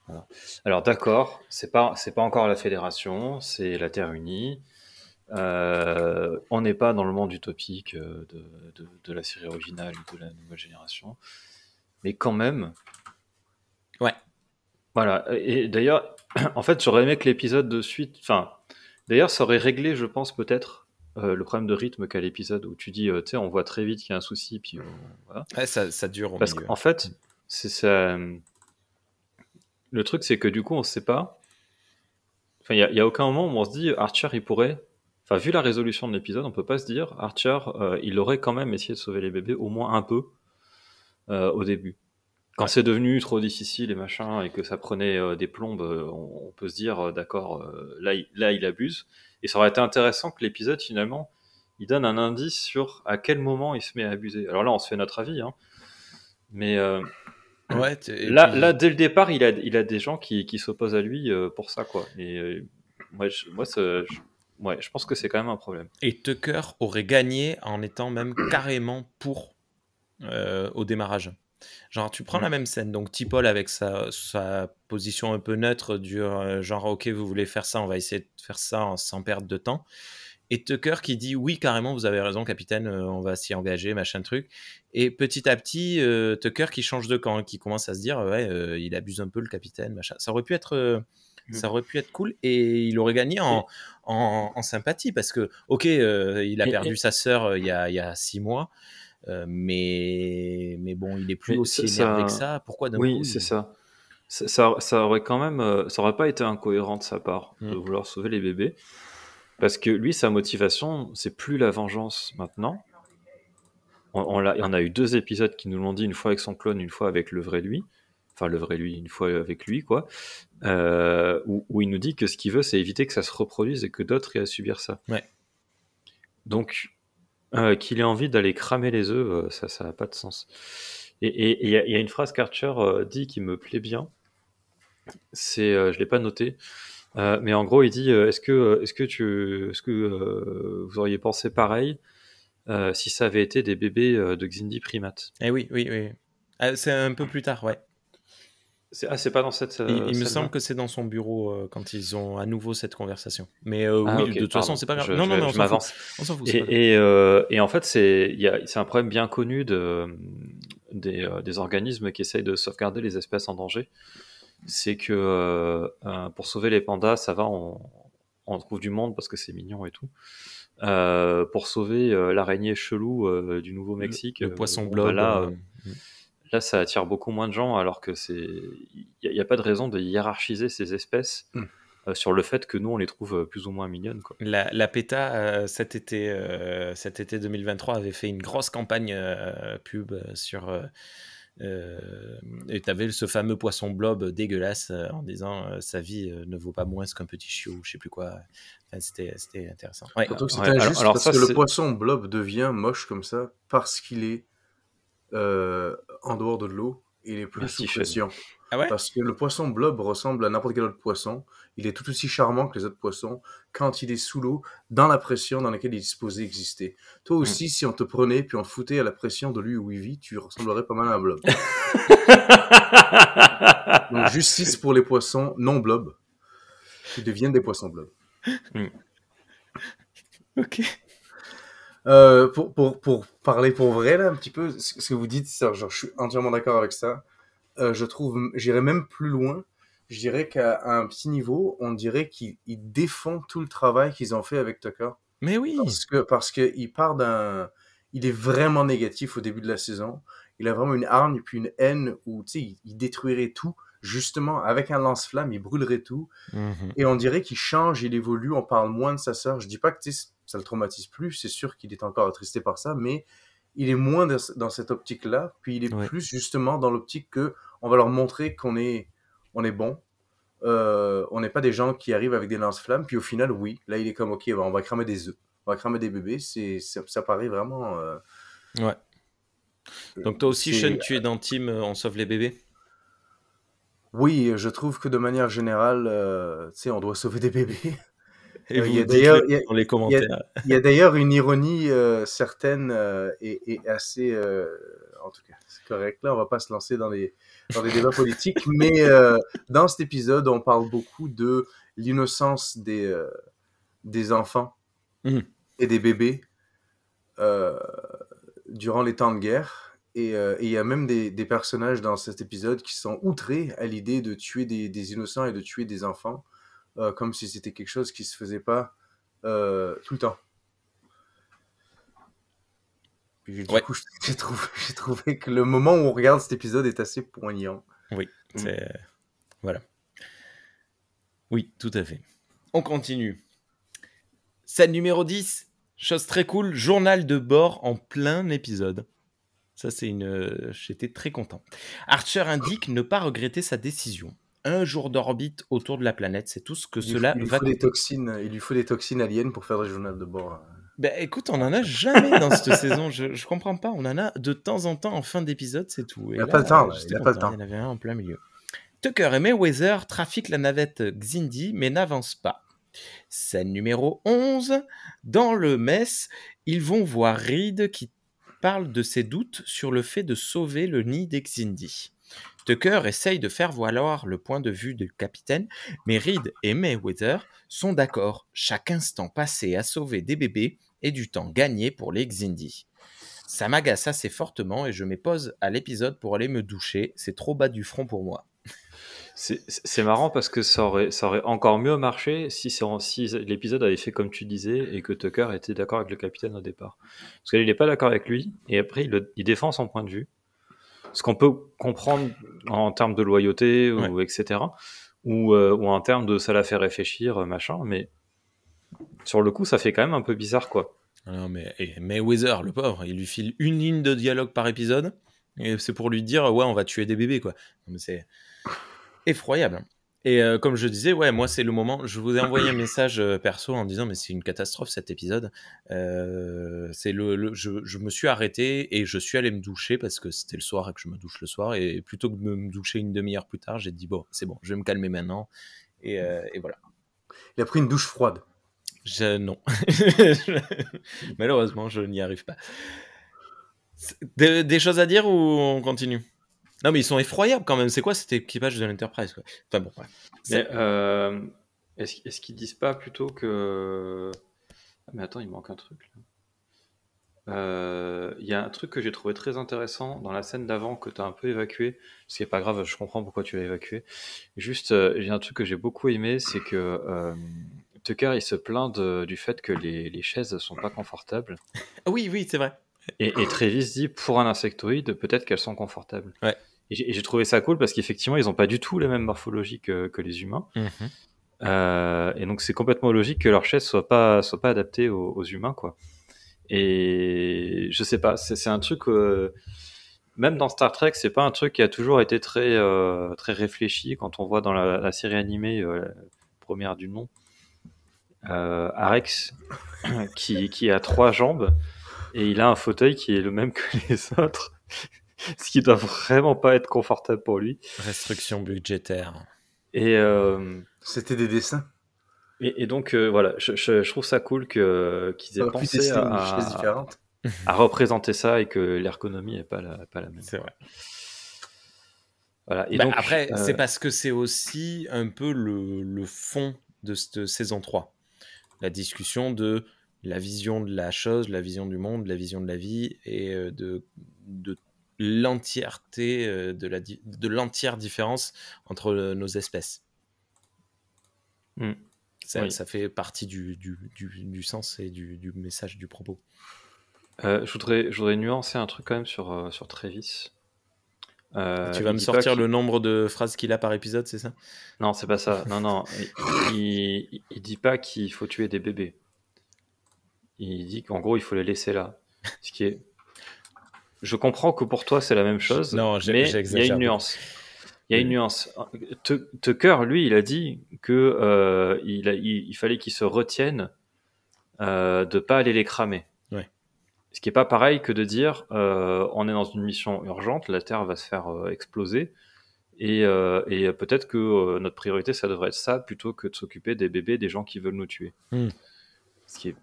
Voilà. Alors d'accord, c'est pas encore la Fédération, c'est la Terre unie. On n'est pas dans le monde utopique de la série originale ou de la nouvelle génération. Mais quand même... Ouais. Voilà. Et d'ailleurs, en fait, j'aurais aimé que l'épisode de suite... Enfin, d'ailleurs, ça aurait réglé, je pense, peut-être le problème de rythme qu'a l'épisode où tu dis, tu sais, on voit très vite qu'il y a un souci, puis voilà. Ouais, ça dure au Parce milieu. qu'en fait, c'est ça... Le truc, c'est que du coup, on sait pas... Enfin, il y a aucun moment où on se dit, Archer, il pourrait... Enfin, vu la résolution de l'épisode, on peut pas se dire, Archer, il aurait quand même essayé de sauver les bébés, au moins un peu, au début. Quand c'est devenu trop difficile et machin, et que ça prenait des plombes, on peut se dire, d'accord, là, il abuse. Et ça aurait été intéressant que l'épisode, finalement, il donne un indice sur à quel moment il se met à abuser. Alors là, on se fait notre avis, hein. Mais ouais, là, dès le départ, il a des gens qui s'opposent à lui pour ça, quoi. Et je pense que c'est quand même un problème. Et Tucker aurait gagné en étant même carrément pour au démarrage. Genre, tu prends la même scène, donc T'Pol avec sa position un peu neutre du genre, ok, vous voulez faire ça, on va essayer de faire ça sans perdre de temps. Et Tucker qui dit, oui, carrément, vous avez raison, capitaine, on va s'y engager, machin truc. Et petit à petit, Tucker qui change de camp, qui commence à se dire, ouais, il abuse un peu le capitaine, machin. Ça aurait pu être cool et il aurait gagné en sympathie parce que, ok, il a perdu sa sœur il y a 6 mois. Mais bon, il est plus aussi énervé que ça. Pourquoi d'un coup Oui, c'est ça. Ça aurait quand même, ça aurait pas été incohérent de sa part de vouloir sauver les bébés, parce que lui, sa motivation, c'est plus la vengeance maintenant. On a eu 2 épisodes qui nous l'ont dit, une fois avec son clone, une fois avec le vrai lui. Enfin, le vrai lui, une fois avec lui, quoi. Où il nous dit que ce qu'il veut, c'est éviter que ça se reproduise et que d'autres aient à subir ça. Ouais. Donc, qu'il ait envie d'aller cramer les œufs, ça n'a pas de sens. Et il y a une phrase qu'Archer dit qui me plaît bien. C'est, je l'ai pas noté, mais en gros, il dit est-ce que vous auriez pensé pareil si ça avait été des bébés de Xindi primates? Eh oui. C'est un peu plus tard, ouais. C'est pas dans cette. Il me semble que c'est dans son bureau quand ils ont à nouveau cette conversation. Mais oui, okay, de toute façon, c'est pas grave. Je on m'avance. On s'en fout. Et en fait, c'est un problème bien connu des organismes qui essayent de sauvegarder les espèces en danger. C'est que pour sauver les pandas, ça va, on trouve du monde parce que c'est mignon et tout. Pour sauver l'araignée chelou du Nouveau-Mexique, le poisson blob. Là, ça attire beaucoup moins de gens, alors que il n'y a pas de raison de hiérarchiser ces espèces sur le fait que nous, on les trouve plus ou moins mignonnes, quoi. La PETA, cet été 2023, avait fait une grosse campagne pub Et t'avais ce fameux poisson blob dégueulasse en disant sa vie ne vaut pas moins qu'un petit chiot, je sais plus quoi. Enfin, c'était intéressant. Ouais. Surtout que c'était injuste parce que le poisson blob devient moche comme ça parce qu'il est en dehors de l'eau. Il est plus sous pression. Ah ouais? Parce que le poisson blob ressemble à n'importe quel autre poisson. Il est tout aussi charmant que les autres poissons quand il est sous l'eau, dans la pression dans laquelle il est supposé exister. Toi aussi, si on te prenait puis on te foutait à la pression de lui où il vit, tu ressemblerais pas mal à un blob. Donc, justice pour les poissons non blob qui deviennent des poissons blob. Ok. Pour parler pour vrai, là, un petit peu, ce que vous dites, genre, je suis entièrement d'accord avec ça. Je trouve, j'irais même plus loin. Je dirais qu'à un petit niveau, on dirait qu'ils défont tout le travail qu'ils ont fait avec Tucker. Mais oui. Parce que il est vraiment négatif au début de la saison. Il a vraiment une hargne et puis une haine où, tu sais, il détruirait tout. Justement, avec un lance-flamme, il brûlerait tout. Mm-hmm. Et on dirait qu'il change, il évolue. On parle moins de sa sœur. Je dis pas que, tu sais, ça le traumatise plus. C'est sûr qu'il est encore attristé par ça, mais il est moins dans cette optique-là, puis il est plus justement dans l'optique que on va leur montrer qu'on est bon. On n'est pas des gens qui arrivent avec des lance-flammes, puis au final, oui, là il est comme ok, on va cramer des œufs, on va cramer des bébés, ça paraît vraiment. Ouais. Donc toi aussi, Sean, tu es dans Team on sauve les bébés? Oui, je trouve que de manière générale, tu sais, on doit sauver des bébés. Et il dans les commentaires. Il y a d'ailleurs une ironie certaine et assez, en tout cas, c'est correct. Là, on va pas se lancer dans des débats politiques, mais dans cet épisode, on parle beaucoup de l'innocence des enfants et des bébés durant les temps de guerre. Et il y a même des personnages dans cet épisode qui sont outrés à l'idée de tuer des innocents et de tuer des enfants. Comme si c'était quelque chose qui se faisait pas tout le temps. Puis, du coup, j'ai trouvé que le moment où on regarde cet épisode est assez poignant. Oui, voilà. Oui, tout à fait. On continue. Scène numéro 10, chose très cool, journal de bord en plein épisode. Ça, j'étais très content. Archer indique ne pas regretter sa décision. 1 jour d'orbite autour de la planète, c'est tout ce que cela va coûter. Il lui faut des toxines aliens pour faire des journaux de bord. Ben écoute, on en a jamais dans cette saison. Je comprends pas. On en a de temps en temps en fin d'épisode, c'est tout. Il n'a pas le temps. Il n'a pas le temps. Il y en avait un en plein milieu. Tucker et Mayweather trafiquent la navette Xindi, mais n'avancent pas. Scène numéro 11. Dans le mess, ils vont voir Reed qui parle de ses doutes sur le fait de sauver le nid des Xindi. Tucker essaye de faire valoir le point de vue du capitaine, mais Reed et Mayweather sont d'accord. Chaque instant passé à sauver des bébés est du temps gagné pour les Xindi. Ça m'agace assez fortement et je me pose à l'épisode pour aller me doucher. C'est trop bas du front pour moi. C'est marrant parce que ça aurait encore mieux marché si l'épisode avait fait comme tu disais et que Tucker était d'accord avec le capitaine au départ. Parce qu'il n'est pas d'accord avec lui et après il défend son point de vue. Ce qu'on peut comprendre en termes de loyauté ou etc. Ou en termes de ça l'a fait réfléchir, machin. Mais sur le coup, ça fait quand même un peu bizarre, quoi. Non, mais Mayweather, le pauvre, il lui file une ligne de dialogue par épisode et c'est pour lui dire ouais, on va tuer des bébés, quoi. Mais c'est effroyable. Et comme je disais, ouais, moi c'est le moment. Je vous ai envoyé un message perso en disant mais c'est une catastrophe cet épisode. Je me suis arrêté et je suis allé me doucher parce que c'était le soir et que je me douche le soir et plutôt que de me doucher une demi-heure plus tard, j'ai dit bon, c'est bon, je vais me calmer maintenant et voilà. Il a pris une douche froide. Non, malheureusement, je n'y arrive pas. Des choses à dire ou on continue? Non, mais ils sont effroyables quand même. C'est quoi cet équipage de l'Enterprise, quoi? Enfin bon, ouais. Mais, est-ce qu'ils disent pas plutôt que... Ah, mais attends, il manque un truc. Il y a un truc que j'ai trouvé très intéressant dans la scène d'avant que tu as un peu évacué. Ce qui est pas grave, je comprends pourquoi tu l'as évacué. Juste, il y a un truc que j'ai beaucoup aimé, c'est que Tucker, il se plaint du fait que les chaises sont pas confortables. Oui, c'est vrai. Et Travis dit, pour un insectoïde, peut-être qu'elles sont confortables. Ouais. Et j'ai trouvé ça cool parce qu'effectivement, ils n'ont pas du tout la même morphologie que les humains. Et donc, c'est complètement logique que leurs chaises soient pas adaptées aux humains, quoi. Et je sais pas, c'est un truc... même dans Star Trek, c'est pas un truc qui a toujours été très, très réfléchi. Quand on voit dans la série animée, première du nom, Arex, qui a 3 jambes, et il a un fauteuil qui est le même que les autres, ce qui doit vraiment pas être confortable pour lui. Restriction budgétaire. Et, C'était des dessins. et donc, voilà, je trouve ça cool qu'ils Ça aient aurait pu pensé tester une chaise différente. à représenter ça et que l'ergonomie n'est pas la même. C'est vrai. Voilà. Et Bah, donc, après, c'est parce que c'est aussi un peu le fond de cette saison 3. La discussion de la vision de la chose, la vision du monde, la vision de la vie et de l'entièreté, de l'entière différence entre nos espèces. Oui. Ça fait partie du sens et du message du propos. Je voudrais nuancer un truc quand même sur Travis. Tu vas me sortir le nombre de phrases qu'il a par épisode, c'est ça? Non, c'est pas ça. Non. Il dit pas qu'il faut tuer des bébés. Il dit qu'en gros, il faut les laisser là. Ce qui est... Je comprends que pour toi, c'est la même chose, Non, mais il y a une nuance. Il y a une nuance. Tucker, lui, il a dit que il fallait qu'il se retienne de pas aller les cramer. Ouais. Ce qui est pas pareil que de dire on est dans une mission urgente, la Terre va se faire exploser, et peut-être que notre priorité, ça devrait être ça plutôt que de s'occuper des bébés, des gens qui veulent nous tuer. Ce qui est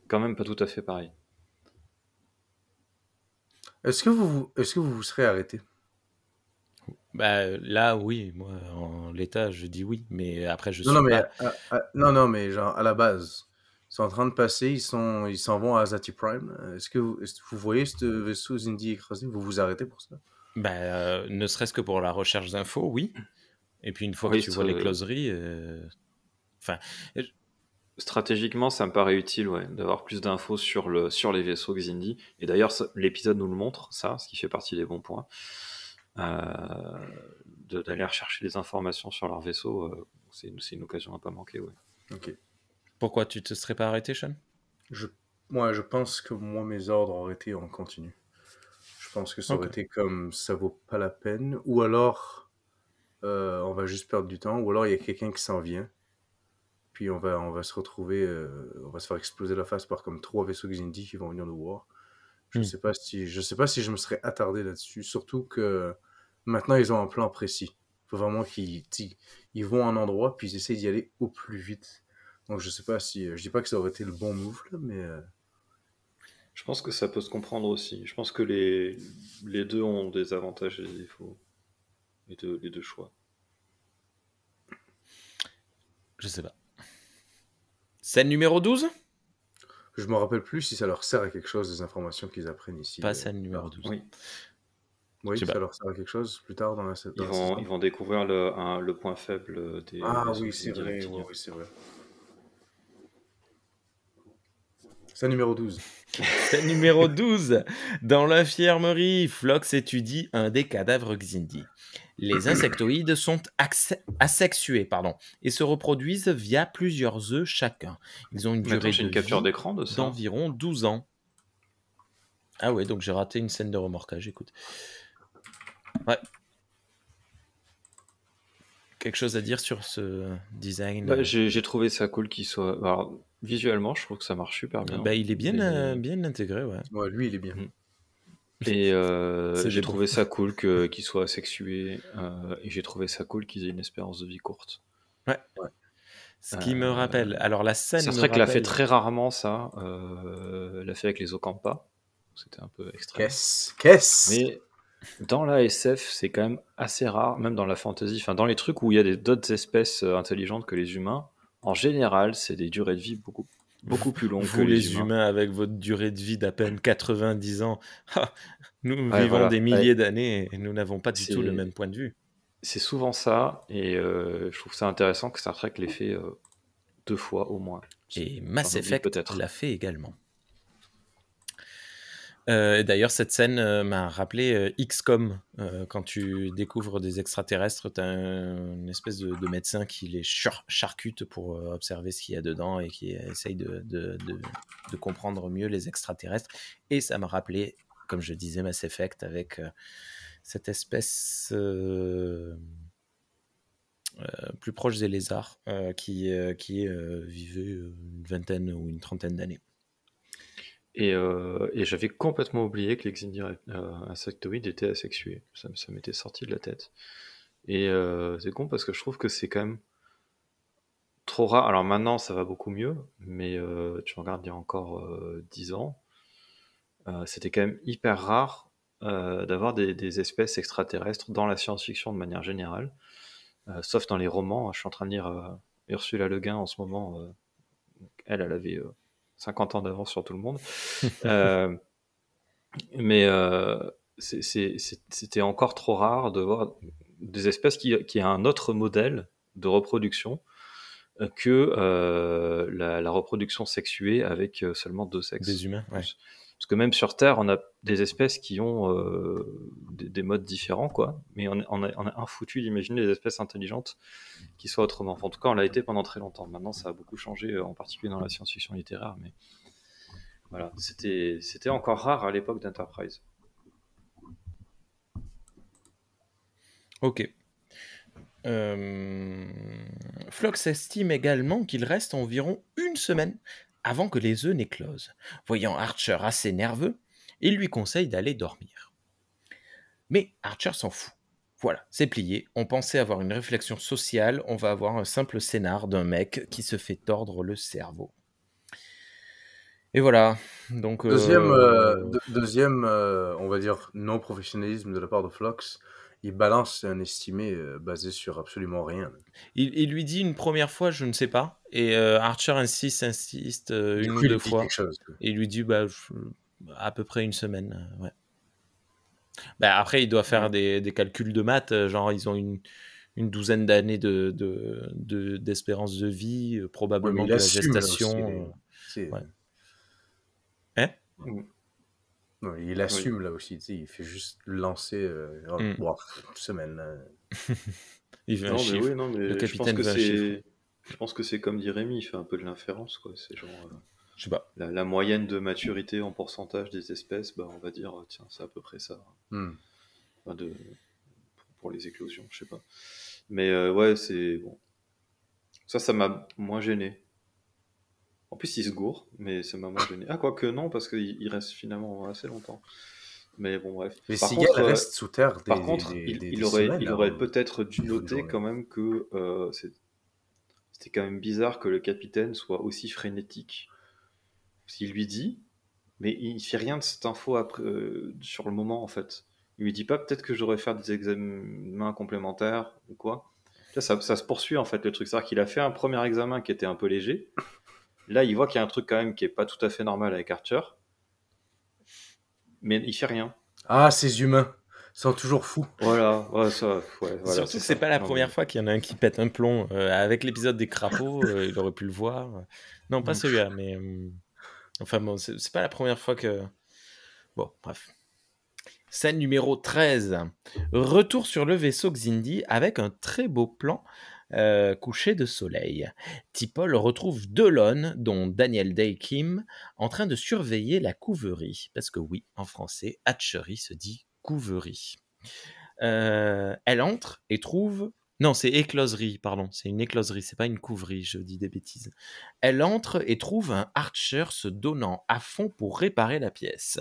quand même pas tout à fait pareil. Est-ce que vous serez arrêté? Bah, là, oui. Moi, en l'état, je dis oui. Mais après, je suis pas... Non, mais genre, à la base, ils sont en train de passer, ils s'en vont à Zati Prime. Est-ce que vous voyez ce vaisseau Xindi écrasé? Vous vous arrêtez pour ça? Bah, ne serait-ce que pour la recherche d'infos, oui. Et puis, une fois que tu vois les closeries... Enfin... Stratégiquement, ça me paraît utile, ouais, d'avoir plus d'infos sur les vaisseaux Xindi. Et d'ailleurs, l'épisode nous le montre, ça, ce qui fait partie des bons points. D'aller rechercher des informations sur leur vaisseau, c'est une occasion à pas manquer, ouais. Ok. Pourquoi tu te serais pas arrêté, Sean? Moi, je pense que mes ordres auraient été en continu. Je pense que ça aurait été comme ça vaut pas la peine, ou alors on va juste perdre du temps, ou alors il y a quelqu'un qui s'en vient, puis on va se retrouver, on va se faire exploser la face par comme 3 vaisseaux Xindi qui vont venir nous voir. Je sais pas si je me serais attardé là-dessus, surtout que maintenant ils ont un plan précis. Il faut vraiment qu'ils vont à un endroit puis ils essaient d'y aller au plus vite. Donc je sais pas si je dis pas que ça aurait été le bon move là, mais je pense que ça peut se comprendre aussi. Je pense que les deux ont des avantages et des défauts. Les deux choix. Je sais pas. Scène numéro 12? Je me rappelle plus si ça leur sert à quelque chose, des informations qu'ils apprennent ici. Pas scène numéro 12. Oui, ça leur sert à quelque chose plus tard dans la saison. Ils vont découvrir le point faible des... Ah oui, c'est vrai. Oui, c'est vrai. Scène numéro 12. Scène numéro 12. Dans l'infirmerie, Phlox étudie un des cadavres Xindi. Les insectoïdes sont asexués et se reproduisent via plusieurs œufs chacun. Ils ont une durée de capture d'écran de ça d'environ 12 ans. Ah ouais, donc j'ai raté une scène de remorquage, écoute. Ouais. Quelque chose à dire sur ce design? Bah, j'ai trouvé ça cool qu'il soit... Alors, visuellement, je trouve que ça marche super bien. Bah, il est bien intégré, ouais. Ouais, lui, il est bien. Et j'ai trouvé ça cool qu'il soit asexué, et j'ai trouvé ça cool qu'ils aient une espérance de vie courte. Ouais. Ce qui me rappelle, alors la scène. C'est vrai que l'a fait très rarement, ça. L'a fait avec les Okampa. C'était un peu extrême. Qu'est-ce Mais dans la SF, c'est quand même assez rare, même dans la fantasy, enfin dans les trucs où il y a d'autres espèces intelligentes que les humains. En général, c'est des durées de vie beaucoup plus longues que les humains. Avec votre durée de vie d'à peine 90 ans, nous vivons des milliers d'années et nous n'avons pas du tout le même point de vue. C'est souvent ça, et je trouve ça intéressant que Star Trek l'ait fait 2 fois au moins. Et Mass Effect l'a fait également. D'ailleurs, cette scène m'a rappelé XCOM. Quand tu découvres des extraterrestres, tu as une espèce de médecin qui les charcute pour observer ce qu'il y a dedans et qui essaye de comprendre mieux les extraterrestres. Et ça m'a rappelé comme je disais, Mass Effect avec cette espèce plus proche des lézards qui vivait une vingtaine ou une trentaine d'années. Et j'avais complètement oublié que les Xindi insectoïdes étaient asexués. Ça m'était sorti de la tête. Et c'est con parce que je trouve que c'est quand même trop rare. Alors maintenant, ça va beaucoup mieux, mais tu regardes il y a encore 10 ans, c'était quand même hyper rare d'avoir des espèces extraterrestres dans la science-fiction de manière générale, sauf dans les romans. Je suis en train de lire Ursula Le Guin en ce moment. Elle avait 50 ans d'avance sur tout le monde. Mais c'était encore trop rare de voir des espèces qui a un autre modèle de reproduction que la reproduction sexuée avec seulement 2 sexes. Des humains, ouais. Parce que même sur Terre, on a des espèces qui ont des modes différents, quoi. Mais on a un foutu d'imaginer des espèces intelligentes qui soient autrement. Enfin, en tout cas, on l'a été pendant très longtemps. Maintenant, ça a beaucoup changé, en particulier dans la science-fiction littéraire. Mais voilà, c'était encore rare à l'époque d'Enterprise. Ok. Phlox estime également qu'il reste environ une semaine avant que les œufs n'éclosent. Voyant Archer assez nerveux, il lui conseille d'aller dormir. Mais Archer s'en fout. Voilà, c'est plié. On pensait avoir une réflexion sociale, on va avoir un simple scénar d'un mec qui se fait tordre le cerveau. Et voilà. Donc, Deuxième, on va dire, non-professionnalisme de la part de Phlox. Il balance un estimé basé sur absolument rien. Il lui dit une première fois, je ne sais pas. Et Archer insiste une ou deux fois. Et il lui dit à peu près une semaine. Ouais. Après, il doit faire des calculs de maths. Genre, ils ont une douzaine d'années d'espérance de vie. Probablement que la gestation... ouais. Hein? Non, il assume là aussi, il fait juste lancer une semaine. Il veut un chiffre. Non, mais le capitaine veut un chiffre. Je pense que c'est comme dit Rémi, il fait un peu de l'inférence, quoi. C'est genre je sais pas. La moyenne de maturité en pourcentage des espèces, on va dire, tiens, c'est à peu près ça. Enfin, pour les éclosions, je sais pas. Mais ouais, c'est bon. Ça m'a moins gêné. En plus, il se gourre, mais ça m'a moins gêné. Ah, quoique non, parce qu'il reste finalement assez longtemps. Mais bon, bref. Les cigales restent sous terre. Par contre, il aurait peut-être dû noter quand même que c'était quand même bizarre que le capitaine soit aussi frénétique. S'il lui dit, mais il fait rien de cette info après, sur le moment, en fait. Il lui dit pas peut-être que je devrais faire des examens complémentaires ou quoi. Là, ça se poursuit, en fait, le truc. C'est-à-dire qu'il a fait un premier examen qui était un peu léger. Là, il voit qu'il y a un truc quand même qui est pas tout à fait normal avec Archer. Mais il fait rien. Ah, ces humains sont toujours fous. Voilà, voilà. Surtout que c'est pas la première fois qu'il y en a un qui pète un plomb. Avec l'épisode des crapauds, il aurait pu le voir. Non, pas celui-là, mais... Enfin bon, c'est pas la première fois que... Bon, bref. Scène numéro 13. Retour sur le vaisseau Xindi avec un très beau plan coucher de soleil. T'Pol retrouve Delon, dont Daniel Day Kim, en train de surveiller la couverie. Parce que oui, en français, hatcherie se dit couverie. Elle entre et trouve... Non, c'est écloserie, pardon. C'est une écloserie, c'est pas une couverie, je dis des bêtises. Elle entre et trouve un Archer se donnant à fond pour réparer la pièce.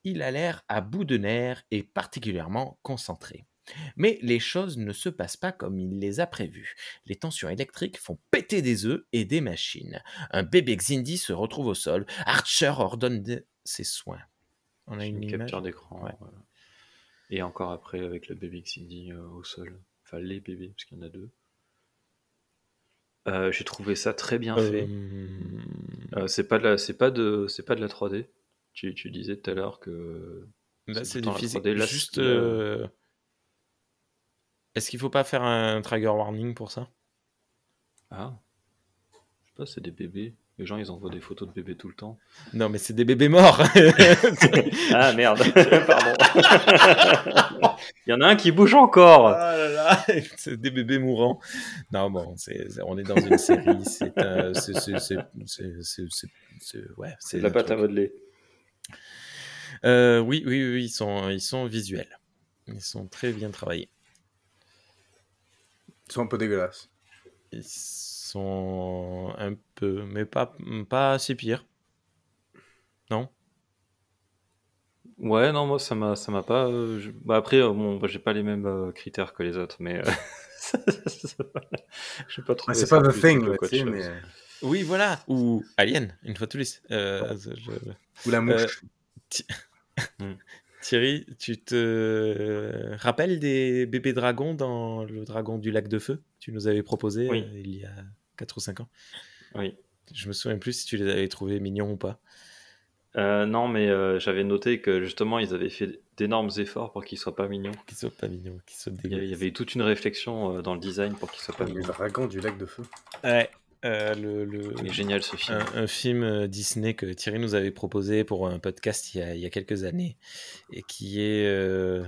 Il a l'air à bout de nerfs et particulièrement concentré. Mais les choses ne se passent pas comme il les a prévues. Les tensions électriques font péter des œufs et des machines. Un bébé Xindi se retrouve au sol. Archer ordonne ses soins. On a une capture d'écran. Ouais. Voilà. Et encore après, avec le bébé Xindi au sol. Enfin, les bébés, parce qu'il y en a 2. J'ai trouvé ça très bien fait. C'est pas de la 3D. Tu disais tout à l'heure que là c'est du physique. Là, juste est-ce qu'il faut pas faire un trigger warning pour ça? Ah, je sais pas, c'est des bébés. Les gens ils envoient des photos de bébés tout le temps. Non mais c'est des bébés morts. Ah merde, pardon. Il y en a un qui bouge encore. Ah là là, c'est des bébés mourants. Non bon, on est dans une série, c'est de la pâte à modeler. Oui, ils sont visuels. Ils sont très bien travaillés. Ils sont un peu dégueulasses. Ils sont un peu, mais pas assez pire. Non? Ouais, non, moi ça m'a pas. Bah, après, bon, bah, j'ai pas les mêmes critères que les autres, mais j'ai pas Ah, trouvé c'est ça pas The plus Thing, glauque là, tu qu'autre sais, chose. mais... Oui, voilà. Ou Alien, une fois tous les. Ou la mouche. Thi- Hmm. Thierry, tu te rappelles des bébés dragons dans le dragon du lac de feu que tu nous avais proposé Oui, il y a 4 ou 5 ans? oui. Je me souviens plus si tu les avais trouvés mignons ou pas. Non, mais j'avais noté que justement ils avaient fait d'énormes efforts pour qu'ils soient pas mignons. Pour qu'ils soient pas mignons, qu'ils soient Il y dégueulasses. avait eu toute une réflexion dans le design pour qu'ils soient pas Les mignons. dragons du lac de feu. Ouais, Il est génial ce film. un film Disney que Thierry nous avait proposé pour un podcast il y a quelques années et qui est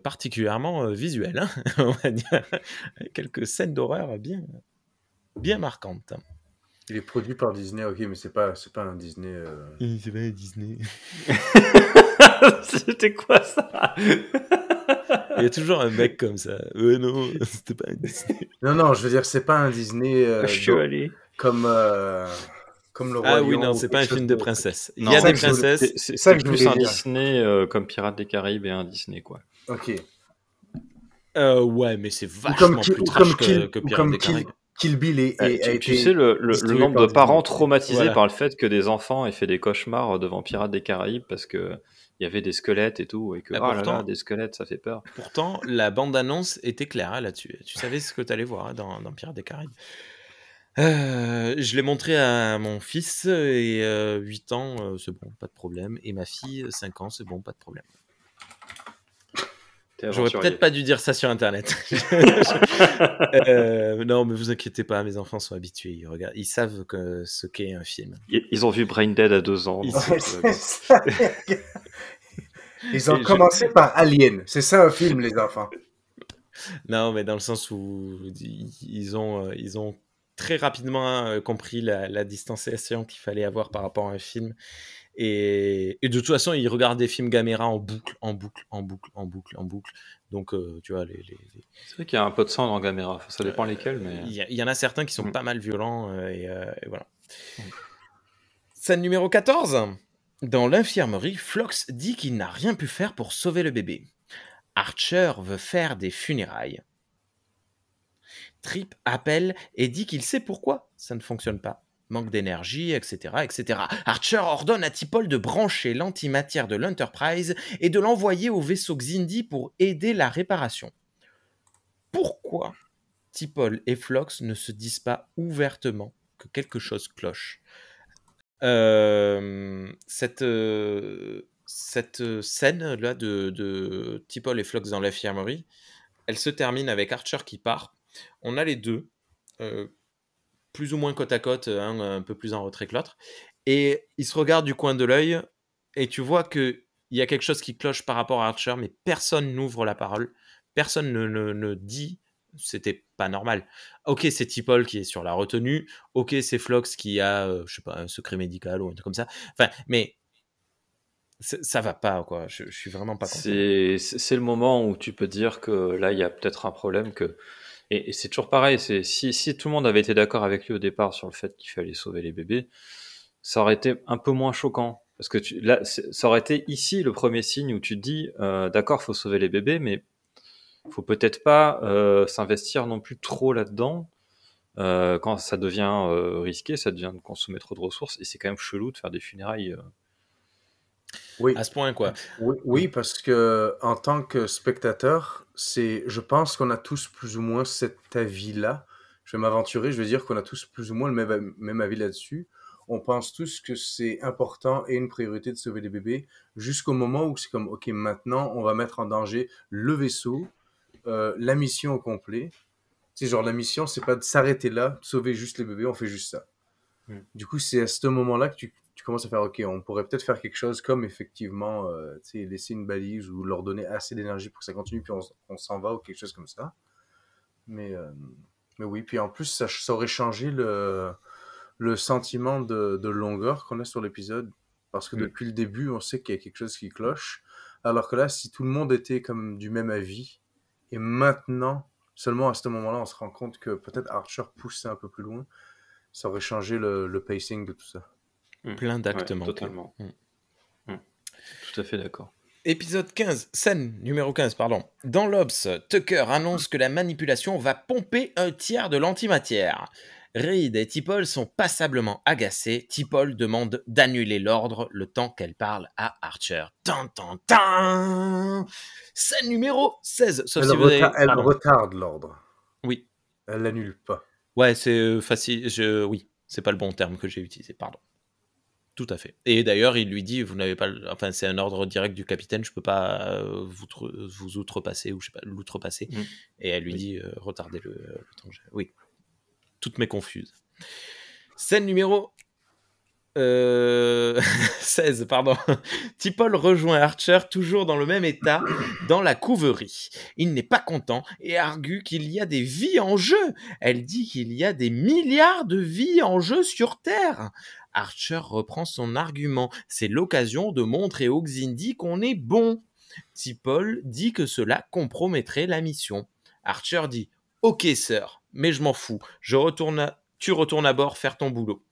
particulièrement visuel, hein, on va dire. Quelques scènes d'horreur bien marquantes. Il est produit par Disney, ok, mais c'est pas un Disney... C'est pas Disney. C'était quoi ça? Il y a toujours un mec comme ça. Non, c'était pas un Disney. Non, je veux dire, c'est pas un Disney Je suis allé. comme le Roi Ah oui, Lion non, ou c'est quelque pas un chose film de d'autre. princesse. Il Non, y a ça des que je voulais- princesses. ça C'est que je plus voulais un dire. Disney comme Pirates des Caraïbes et un Disney, quoi. Ok. Ouais, mais c'est Ou comme, vachement Kill- plus ou trash comme, Kill, que ou Pirates comme des Kill, Caraïbes. Kill Bill a Tu été sais le distribué nombre par de Disney. parents traumatisés Voilà. par le fait que des enfants aient fait des cauchemars devant Pirates des Caraïbes parce que il y avait des squelettes et tout, et que Bah, oh là là, pourtant- des squelettes, ça fait peur. Pourtant, la bande-annonce était claire hein, là-dessus. Tu savais ce que tu allais voir hein, dans Pirates des Caraïbes. Je l'ai montré à mon fils et 8 ans, c'est bon, pas de problème. Et ma fille, 5 ans, c'est bon, pas de problème. T'es J'aurais aventurier. peut-être pas dû dire ça sur Internet. Non, mais vous inquiétez pas, mes enfants sont habitués. Ils savent ce qu'est un film. Ils ont vu Brain Dead à 2 ans. Ils donc sont- tout va C'est bien. ça. Ils ont Et commencé par Alien. C'est ça un film, les enfants. Non, mais dans le sens où ils ont très rapidement compris la distanciation qu'il fallait avoir par rapport à un film. Et de toute façon, ils regardent des films Gamera en boucle, en boucle, en boucle, en boucle, en boucle. Donc, tu vois, C'est vrai qu'il y a un peu de sang dans Gamera. Enfin, ça dépend lesquels, mais il y en a certains qui sont Mm. pas mal violents. Et voilà. Scène numéro 14. Dans l'infirmerie, Phlox dit qu'il n'a rien pu faire pour sauver le bébé. Archer veut faire des funérailles. Trip appelle et dit qu'il sait pourquoi ça ne fonctionne pas. Manque d'énergie, etc., etc. Archer ordonne à T'Pol de brancher l'antimatière de l'Enterprise et de l'envoyer au vaisseau Xindi pour aider la réparation. Pourquoi T'Pol et Phlox ne se disent pas ouvertement que quelque chose cloche? Cette scène-là de T'Pol et Phlox dans l'infirmerie, elle se termine avec Archer qui part. On a les deux, plus ou moins côte à côte, un un peu plus en retrait que l'autre, et ils se regardent du coin de l'œil, et tu vois qu'il y a quelque chose qui cloche par rapport à Archer, mais personne n'ouvre la parole, personne ne dit c'était pas normal. Ok, c'est T'Pol qui est sur la retenue, ok, c'est Phlox qui a, je sais pas, un secret médical ou un truc comme ça, enfin, mais ça va pas, quoi, je suis vraiment pas content. c'est le moment où tu peux dire que là, il y a peut-être un problème et c'est toujours pareil. Si tout le monde avait été d'accord avec lui au départ sur le fait qu'il fallait sauver les bébés, ça aurait été un peu moins choquant. Parce que là, ça aurait été ici le premier signe où tu te dis, d'accord, faut sauver les bébés, mais faut peut-être pas s'investir non plus trop là-dedans. Quand ça devient risqué, ça devient de consommer trop de ressources, et c'est quand même chelou de faire des funérailles. Oui. À ce point, quoi. Oui, parce que en tant que spectateur, je pense qu'on a tous plus ou moins cet avis-là. Je vais m'aventurer, je vais dire qu'on a tous plus ou moins le même avis là-dessus. On pense tous que c'est important et une priorité de sauver les bébés jusqu'au moment où c'est comme, ok, maintenant, on va mettre en danger le vaisseau, la mission au complet. Tu sais, genre, la mission, c'est pas de s'arrêter là, de sauver juste les bébés, on fait juste ça. Du coup, c'est à ce moment-là que tu commences à faire, ok, on pourrait peut-être faire quelque chose comme effectivement, tu sais, laisser une balise ou leur donner assez d'énergie pour que ça continue, puis on s'en va ou quelque chose comme ça. Mais oui, puis en plus, ça aurait changé le sentiment de longueur qu'on a sur l'épisode Parce que depuis le début, on sait qu'il y a quelque chose qui cloche. Alors que là, si tout le monde était comme du même avis, et maintenant, seulement à ce moment-là, on se rend compte que peut-être Archer poussait un peu plus loin, ça aurait changé le pacing de tout ça. Plein d'actes manqués. Totalement. Tout à fait d'accord. Épisode 15, scène numéro 15, pardon. Dans l'Obs, Tucker annonce que la manipulation va pomper un tiers de l'antimatière. Reed et T'Pol sont passablement agacés. T'Pol demande d'annuler l'ordre le temps qu'elle parle à Archer. Tan, tan, tan. Scène numéro 16. Sauf Elle, si vous avez... elle retarde l'ordre. Oui. Elle l'annule pas. Ouais, c'est facile. Oui, c'est pas le bon terme que j'ai utilisé, pardon. Tout à fait. Et d'ailleurs, il lui dit, vous n'avez pas, enfin, c'est un ordre direct du capitaine, je peux pas vous outrepasser ou je sais pas, l'outrepasser. Et elle lui dit, retardez le temps que j'ai. Oui. Toutes mes confuses. Scène numéro 16, pardon. T'Pol rejoint Archer toujours dans le même état, dans la couverie. Il n'est pas content et argue qu'il y a des vies en jeu. Elle dit qu'il y a des milliards de vies en jeu sur Terre. Archer reprend son argument. C'est l'occasion de montrer aux Xindi qu'on est bon. T'Pol dit que cela compromettrait la mission. Archer dit « Ok, sœur, mais je m'en fous. Tu retournes à bord faire ton boulot. »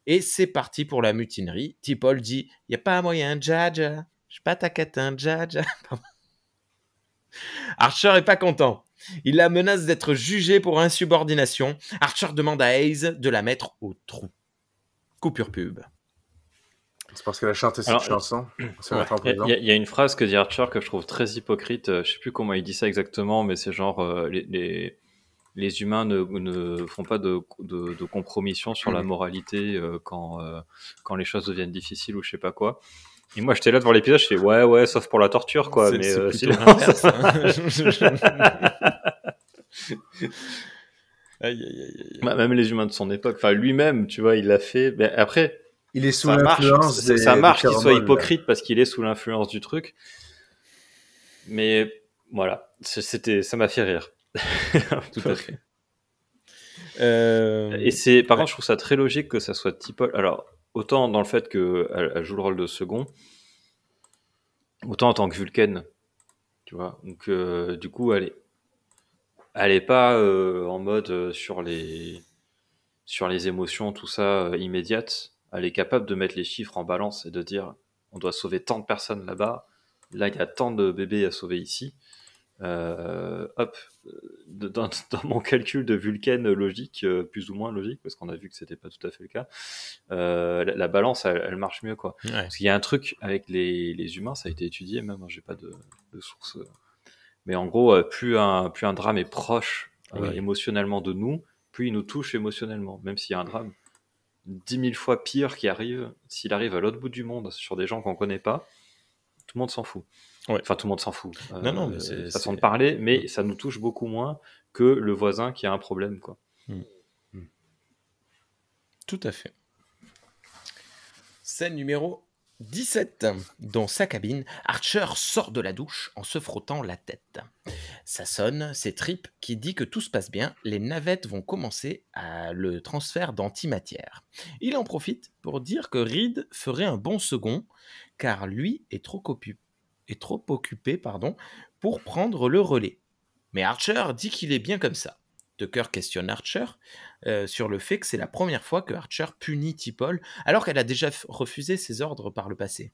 Et c'est parti pour la mutinerie. T'Pol dit « Y a pas moyen, Judge. Je suis pas ta catin, Judge. » Archer est pas content. Il la menace d'être jugé pour insubordination. Archer demande à Hayes de la mettre au trou. Coupure pub. C'est parce qu'elle a chanté cette chanson. Il y a une phrase que dit Archer que je trouve très hypocrite. Je sais plus comment il dit ça exactement, mais c'est genre les humains ne font pas de compromission sur la moralité quand les choses deviennent difficiles ou je sais pas quoi. Et moi, j'étais là devant l'épisode, je fais ouais, sauf pour la torture, quoi. Mais c'est plutôt l'inverse. Même les humains de son époque, enfin lui-même, tu vois, il l'a fait. Mais après, il est sous l'influence ça marche qu'il soit hypocrite parce qu'il est sous l'influence du truc. Mais voilà, ça m'a fait rire. Tout à fait. Et par contre, je trouve ça très logique que ça soit T'Pol. Alors, autant dans le fait qu'elle joue le rôle de second, autant en tant que Vulcaine, tu vois. Donc, du coup, elle est pas en mode sur les émotions, tout ça, immédiates. Elle est capable de mettre les chiffres en balance et de dire on doit sauver tant de personnes là-bas. Là, il y a tant de bébés à sauver ici. Dans mon calcul de Vulcaine logique, plus ou moins logique, parce qu'on a vu que c'était pas tout à fait le cas, la balance, elle marche mieux, quoi. Ouais. Parce qu'il y a un truc avec les humains, ça a été étudié, même, j'ai pas de source. Mais en gros, plus un drame est proche émotionnellement de nous, plus il nous touche émotionnellement. Même s'il y a un drame 10 000 fois pire qui arrive, s'il arrive à l'autre bout du monde, sur des gens qu'on connaît pas, tout le monde s'en fout. Ouais. Enfin, tout le monde s'en fout. Non, mais c'est façon de parler, mais ça nous touche beaucoup moins que le voisin qui a un problème, quoi. Tout à fait. Scène numéro 17. Dans sa cabine, Archer sort de la douche en se frottant la tête. Ça sonne, c'est Trip qui dit que tout se passe bien, les navettes vont commencer le transfert d'antimatière. Il en profite pour dire que Reed ferait un bon second, car lui est trop occupé pour prendre le relais. Mais Archer dit qu'il est bien comme ça. Tucker questionne Archer sur le fait que c'est la première fois que Archer punit T'Pol alors qu'elle a déjà refusé ses ordres par le passé.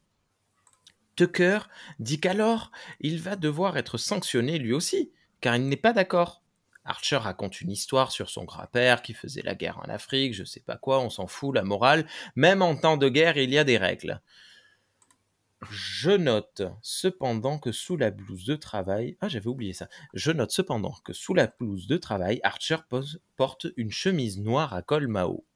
Tucker dit qu'alors il va devoir être sanctionné lui aussi, car il n'est pas d'accord. Archer raconte une histoire sur son grand-père qui faisait la guerre en Afrique, je sais pas quoi, on s'en fout, la morale. Même en temps de guerre, il y a des règles. Je note cependant que sous la blouse de travail... Ah, j'avais oublié ça. Je note cependant que sous la blouse de travail, Archer porte une chemise noire à col Mao.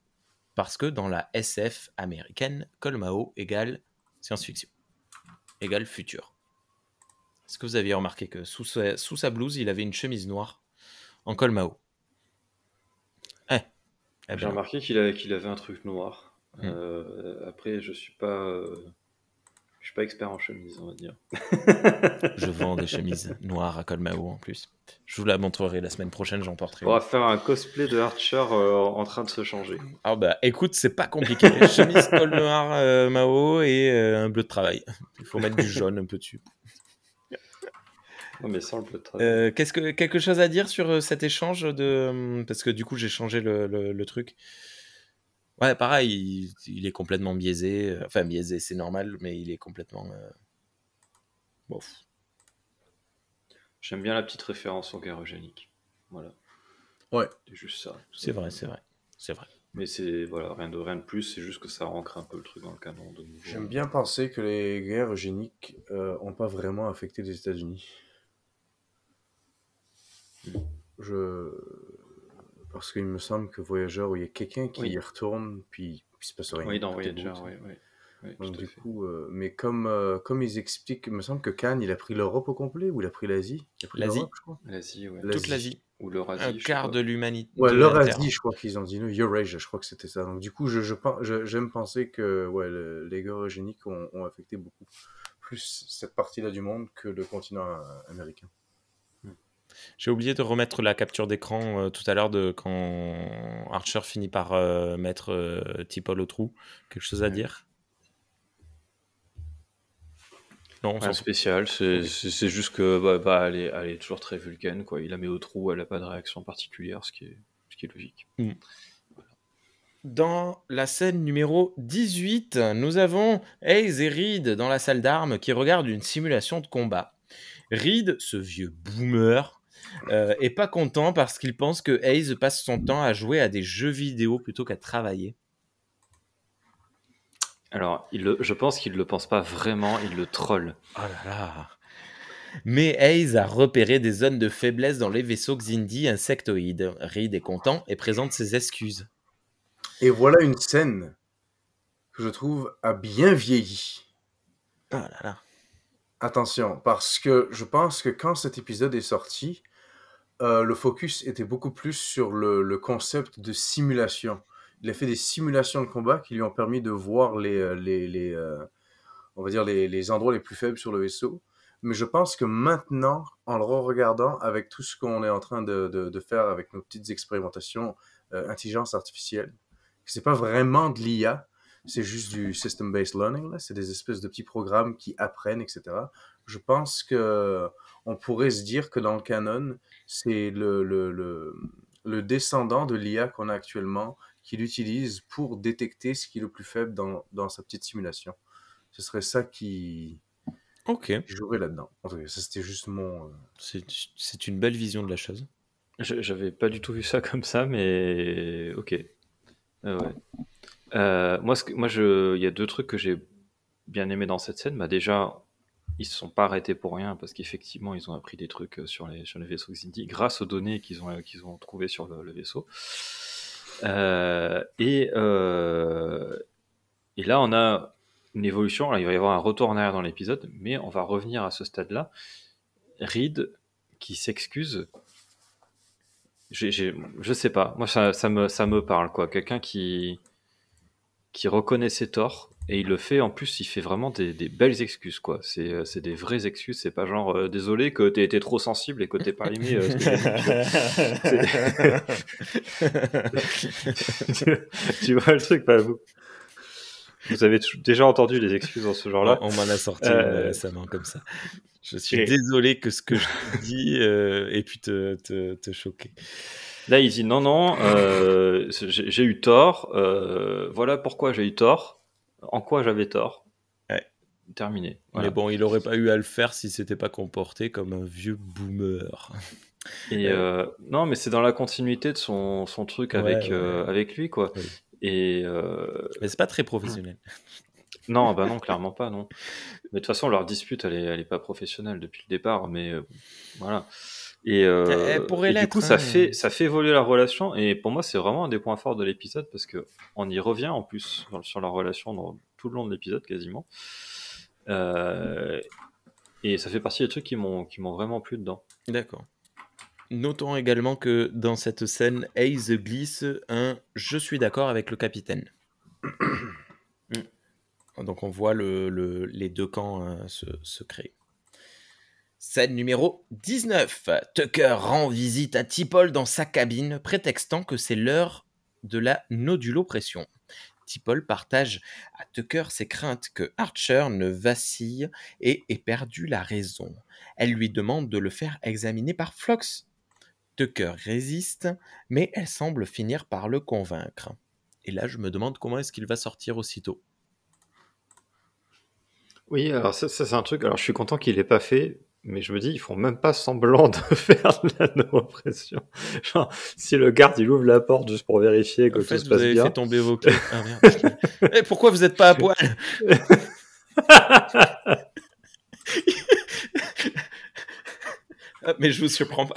Parce que dans la SF américaine, col Mao égale science-fiction. Égale futur. Est-ce que vous aviez remarqué que sous sa blouse, il avait une chemise noire en col Mao? J'ai remarqué qu'il avait un truc noir. Après, je suis suis pas expert en chemise, on va dire. Je vends des chemises noires à col Mao en plus. Je vous la montrerai la semaine prochaine, j'en porterai. On va faire un cosplay de Archer en train de se changer. Ah bah écoute, c'est pas compliqué. Chemise col noir Mao et un bleu de travail. Il faut mettre du jaune un peu dessus. Non mais sans le bleu de travail. Quelque chose à dire sur cet échange parce que du coup j'ai changé le truc. Ouais, pareil, il est complètement biaisé. Enfin, biaisé, c'est normal, mais il est complètement... bof. J'aime bien la petite référence aux guerres eugéniques. Voilà. Ouais. C'est juste ça. C'est vrai. Mais c'est voilà, rien de plus, c'est juste que ça ancre un peu le truc dans le canon. J'aime bien penser que les guerres eugéniques n'ont pas vraiment affecté les États-Unis. Parce qu'il me semble que Voyageur, il y a quelqu'un qui y retourne, puis il se passe rien. Oui, dans Voyageur, oui. Donc du coup, mais comme ils expliquent, il me semble que Khan, il a pris l'Europe au complet, ou il a pris l'Asie. L'Asie, je crois. L'Asie, ouais. Toute l'Asie. Ou l'Eurasie. Un quart de l'humanité. Ouais, l'Eurasie, je crois qu'ils ont dit. Eurasia, je crois que c'était ça. Donc du coup, j'aime penser que les guerres eugéniques ont affecté beaucoup plus cette partie-là du monde que le continent américain. J'ai oublié de remettre la capture d'écran tout à l'heure de quand Archer finit par mettre T'Pol au trou. Quelque chose à dire? Non, rien spécial. C'est juste que elle est toujours très vulgaine, quoi. Il la met au trou, elle n'a pas de réaction particulière, ce qui est logique. Dans la scène numéro 18, nous avons Hayes et Reed dans la salle d'armes qui regardent une simulation de combat. Reed, ce vieux boomer, est pas content parce qu'il pense que Hayes passe son temps à jouer à des jeux vidéo plutôt qu'à travailler. Alors, je pense qu'il ne le pense pas vraiment, il le troll. Oh là là. Mais Hayes a repéré des zones de faiblesse dans les vaisseaux Xindi insectoïdes. Reed est content et présente ses excuses. Et voilà une scène que je trouve a bien vieilli. Oh là là. Attention, parce que je pense que quand cet épisode est sorti, le focus était beaucoup plus sur le concept de simulation. Il a fait des simulations de combat qui lui ont permis de voir on va dire les endroits les plus faibles sur le vaisseau. Mais je pense que maintenant, en le regardant avec tout ce qu'on est en train de faire avec nos petites expérimentations intelligence artificielle, c'est pas vraiment de l'IA, c'est juste du system-based learning, là. C'est des espèces de petits programmes qui apprennent, etc. Je pense que on pourrait se dire que dans le canon, c'est le descendant de l'IA qu'on a actuellement qu'il utilise pour détecter ce qui est le plus faible dans sa petite simulation. Ce serait ça qui jouerait là-dedans. En tout cas, ça c'était juste mon... C'est une belle vision de la chose. J'avais pas du tout vu ça comme ça, mais ok. Ouais. Moi, il y a deux trucs que j'ai bien aimé dans cette scène. Bah, déjà, ils se sont pas arrêtés pour rien parce qu'effectivement, ils ont appris des trucs sur les vaisseaux Xindi grâce aux données qu'ils ont trouvées sur le vaisseau. Et là, on a une évolution. Alors, il va y avoir un retour en arrière dans l'épisode, mais on va revenir à ce stade-là. Reed qui s'excuse. Je sais pas. Moi, ça me parle, quoi. Quelqu'un qui reconnaît ses torts et il le fait. En plus, il fait vraiment des belles excuses, quoi. C'est des vraies excuses. C'est pas genre désolé que t'aies été trop sensible et que t'aies pas aimé ce que j'ai dit. Tu vois le truc, pas vous? Vous avez déjà entendu des excuses dans ce genre-là? On m'en a sorti récemment comme ça. Je suis désolé que ce que je te dis ait pu te choquer. Là, il dit non, j'ai eu tort. Voilà pourquoi j'ai eu tort. En quoi j'avais tort. Ouais. Terminé. Voilà. Mais bon, il aurait pas eu à le faire s'il s'était pas comporté comme un vieux boomer. Et non, mais c'est dans la continuité de son truc avec lui, quoi. Oui. Et mais c'est pas très professionnel. Non, bah non, clairement pas, non. Mais de toute façon, leur dispute, elle est pas professionnelle depuis le départ. Mais voilà. Et du coup, ça fait évoluer la relation. Et pour moi, c'est vraiment un des points forts de l'épisode parce que on y revient en plus sur la relation dans tout le long de l'épisode quasiment. Et ça fait partie des trucs qui m'ont vraiment plu dedans. D'accord. Notons également que dans cette scène, Hayes glisse un « je suis d'accord avec le capitaine ». Donc on voit les deux camps se créer. Scène numéro 19. Tucker rend visite à T'Pol dans sa cabine, prétextant que c'est l'heure de la nodulopression. T'Pol partage à Tucker ses craintes que Archer ne vacille et ait perdu la raison. Elle lui demande de le faire examiner par Phlox. Tucker résiste, mais elle semble finir par le convaincre. Et là, je me demande comment est-ce qu'il va sortir aussitôt. Oui, alors ça c'est un truc. Alors je suis content qu'il l'ait pas fait, mais je me dis ils font même pas semblant de faire de la no-pression. Genre, si le garde il ouvre la porte juste pour vérifier que En tout fait, se vous passe avez bien. fait tomber vos clés. Ah, merde. Eh, pourquoi vous n'êtes pas à poil? Ah, mais je vous surprends pas.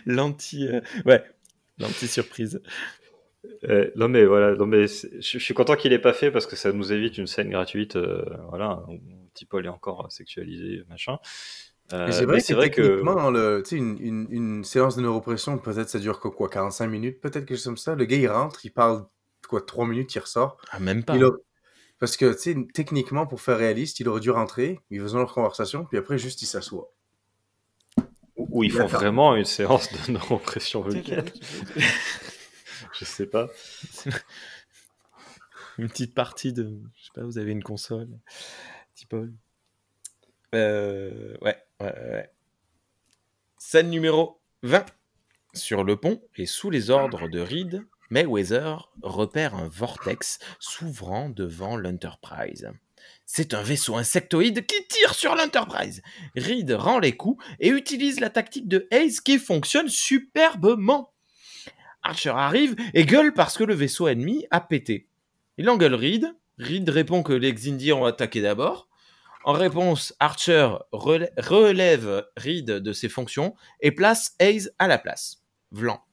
L'anti-surprise. Non mais voilà, non mais je suis content qu'il ait pas fait parce que ça nous évite une scène gratuite, voilà, où T'Pol est encore sexualisé, machin. Mais c'est vrai mais que c'est vrai que techniquement, une séance de neuropression, peut-être ça dure quoi, 45 minutes, peut-être quelque chose comme ça. Le gars, il rentre, il parle, 3 minutes, il ressort. Ah, même pas. Parce que, techniquement, pour faire réaliste, il aurait dû rentrer, ils faisaient leur conversation, puis après, juste, il s'assoit. où ils font vraiment une séance de neuropression vulgaire. Je sais pas. Une petite partie de... Je sais pas, vous avez une console. T'Pol. Ouais. Scène numéro 20. Sur le pont et sous les ordres de Reed, Mayweather repère un vortex s'ouvrant devant l'Enterprise. C'est un vaisseau insectoïde qui tire sur l'Enterprise. Reed rend les coups et utilise la tactique de Hayes qui fonctionne superbement. Archer arrive et gueule parce que le vaisseau ennemi a pété. Il engueule Reed. Reed répond que les Xindi ont attaqué d'abord. En réponse, Archer relève Reed de ses fonctions et place Hayes à la place. Vlan.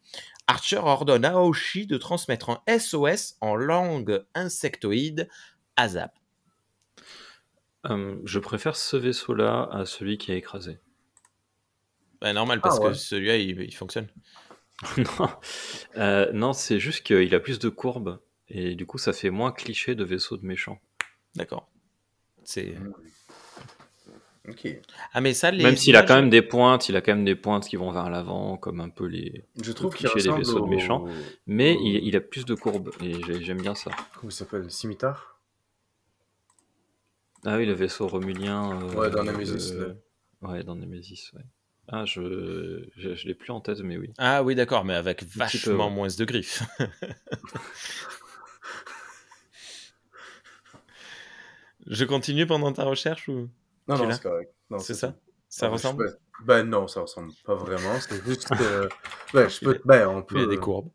Archer ordonne à Aoshi de transmettre un SOS en langue insectoïde à Zap. Je préfère ce vaisseau-là à celui qui a écrasé. Bah, normal, parce que celui-là, il fonctionne. Non, c'est juste qu'il a plus de courbes, et du coup, ça fait moins cliché de vaisseau de méchant. D'accord. C'est... Ok. Ah, mais ça, même s'il a quand même des pointes, qui vont vers l'avant, comme un peu les clichés des vaisseaux de méchants, mais il a plus de courbes, et j'aime bien ça. Comment il s'appelle? Scimitar? Ah oui, le vaisseau romulien. Ouais, dans Nemesis. Ouais, dans Nemesis, ouais. Ah, je l'ai plus en tête, mais oui. Ah oui, d'accord, mais avec vachement moins de griffes. Je continue pendant ta recherche ou... Non, c'est correct. Non, c'est ça? Ça ressemble? Ben non, ça ressemble pas vraiment. C'est juste... on peut... Il y a des courbes.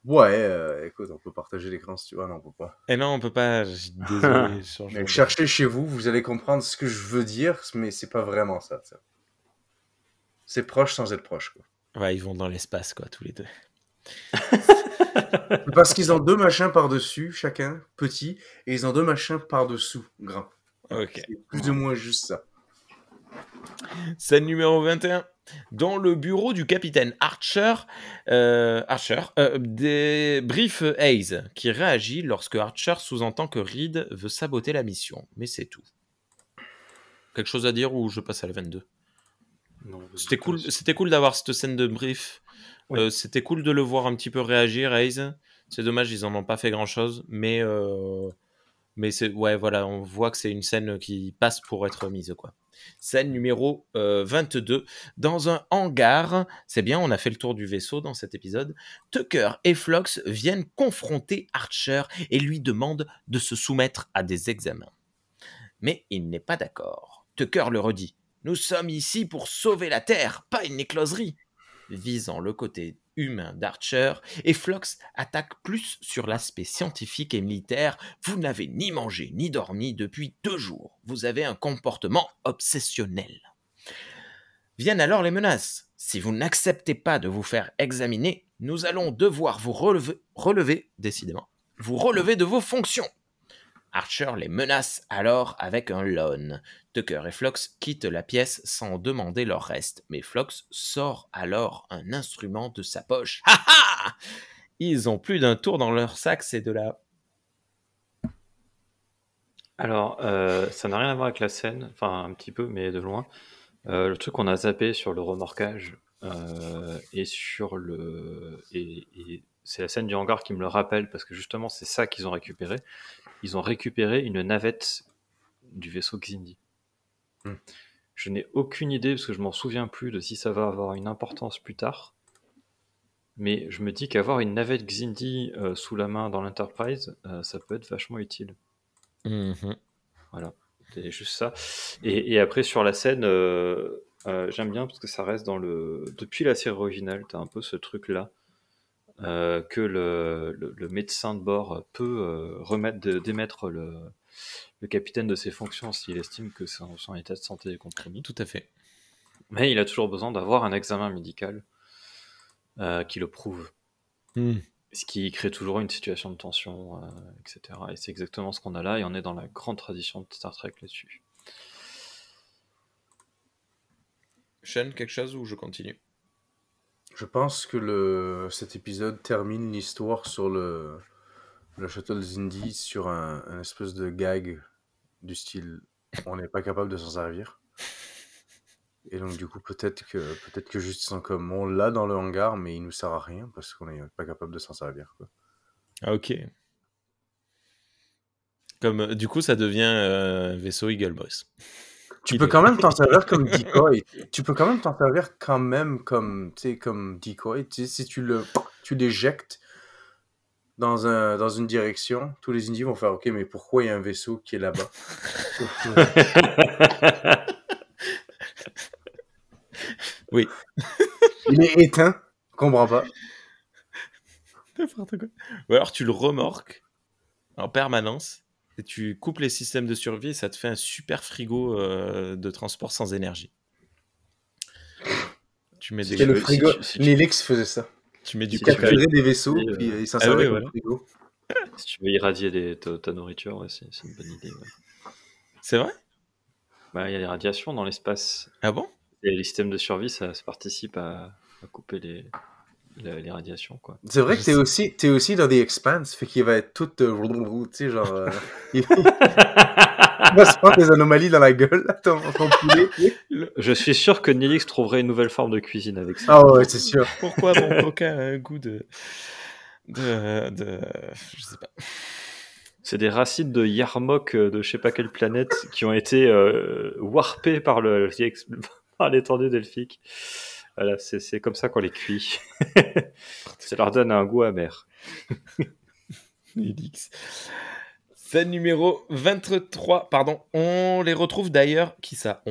Ouais, écoute, on peut partager l'écran si tu veux. Non, on peut pas. Et non, on peut pas. Désolé. Mais cherchez chez vous, vous allez comprendre ce que je veux dire, mais c'est pas vraiment ça. C'est proche sans être proche, quoi. Ouais, ils vont dans l'espace, quoi, tous les deux. Parce qu'ils ont 2 machins par-dessus, chacun, petit, et ils ont 2 machins par-dessous, grand. Ok. C'est plus ou moins juste ça. Scène numéro 21. Dans le bureau du capitaine Archer, débriefe Hayes, qui réagit lorsque Archer sous-entend que Reed veut saboter la mission. Mais c'est tout. Quelque chose à dire ou je passe à la 22? Non, c'était cool d'avoir cette scène de brief. Oui. C'était cool de le voir un petit peu réagir, Hayes. C'est dommage, ils en ont pas fait grand-chose, mais c'est, ouais, voilà, on voit que c'est une scène qui passe pour être mise, quoi. Scène numéro 22. Dans un hangar, c'est bien, on a fait le tour du vaisseau dans cet épisode. Tucker et Phlox viennent confronter Archer et lui demandent de se soumettre à des examens. Mais il n'est pas d'accord. Tucker le redit. Nous sommes ici pour sauver la Terre, pas une écloserie. Visant le côté humain d'Archer, et Phlox attaque plus sur l'aspect scientifique et militaire. Vous n'avez ni mangé ni dormi depuis 2 jours. Vous avez un comportement obsessionnel. Viennent alors les menaces. Si vous n'acceptez pas de vous faire examiner, nous allons devoir vous relever de vos fonctions. Archer les menace alors avec un lone. Tucker et Phlox quittent la pièce sans demander leur reste, mais Phlox sort alors un instrument de sa poche. Ha ha! Ils ont plus d'un tour dans leur sac, c'est de la... Alors, ça n'a rien à voir avec la scène, enfin un petit peu, mais de loin. Le truc qu'on a zappé sur le remorquage et sur le... Et c'est la scène du hangar qui me le rappelle, parce que justement, c'est ça qu'ils ont récupéré. Ils ont récupéré une navette du vaisseau Xindi. Je n'ai aucune idée, parce que je m'en souviens plus de si ça va avoir une importance plus tard. Mais je me dis qu'avoir une navette Xindi sous la main dans l'Enterprise, ça peut être vachement utile. Voilà, c'est juste ça. Et après, sur la scène, j'aime bien parce que ça reste dans le... Depuis la série originale, tu as un peu ce truc-là, que le médecin de bord peut démettre le capitaine de ses fonctions s'il estime que son état de santé est compromis. Tout à fait. Mais il a toujours besoin d'avoir un examen médical qui le prouve. Ce qui crée toujours une situation de tension, etc. Et c'est exactement ce qu'on a là, et on est dans la grande tradition de Star Trek là-dessus. Sean, quelque chose ou je continue? Je pense que cet épisode termine l'histoire sur le Shuttle Xindi sur un espèce de gag du style on n'est pas capable de s'en servir. Et donc du coup peut-être que juste ils sont comme on l'a dans le hangar mais il nous sert à rien parce qu'on n'est pas capable de s'en servir, quoi. Ah, ok. Comme du coup ça devient vaisseau Eagle Boss. Tu peux quand même t'en servir comme decoy. Tu peux quand même t'en servir quand même comme decoy. Tu sais, si tu l'éjectes dans une direction, tous les Indiens vont faire ok, mais pourquoi il y a un vaisseau qui est là-bas? Oui. Il est éteint, je comprends pas. N'importe quoi. Ou alors tu le remorques en permanence et tu coupes les systèmes de survie et ça te fait un super frigo de transport sans énergie. Tu mets C'était le frigo. Nélix faisait ça. Tu mets du capturer des vaisseaux puis il s'en servait comme frigo. Si tu veux irradier ta nourriture, ouais, c'est une bonne idée. Ouais. C'est vrai? Bah, il y a des radiations dans l'espace. Ah bon? Et les systèmes de survie, ça participe à couper les radiations, quoi. C'est vrai que t'es aussi dans The Expanse, fait qu'il va être tout, tu sais, genre, il va se prendre des anomalies dans la gueule, là, ton poulet. Je suis sûr que Nélix trouverait une nouvelle forme de cuisine avec ça. Ah ouais, c'est sûr. Pourquoi mon coca a un goût de... Je sais pas. C'est des racines de Yarmok de je sais pas quelle planète qui ont été warpées par l'étendue delphique. Voilà, c'est comme ça qu'on les cuit. Ça leur donne un goût amer. Nélix. Scène numéro 23, pardon. On les retrouve d'ailleurs. Qui ça?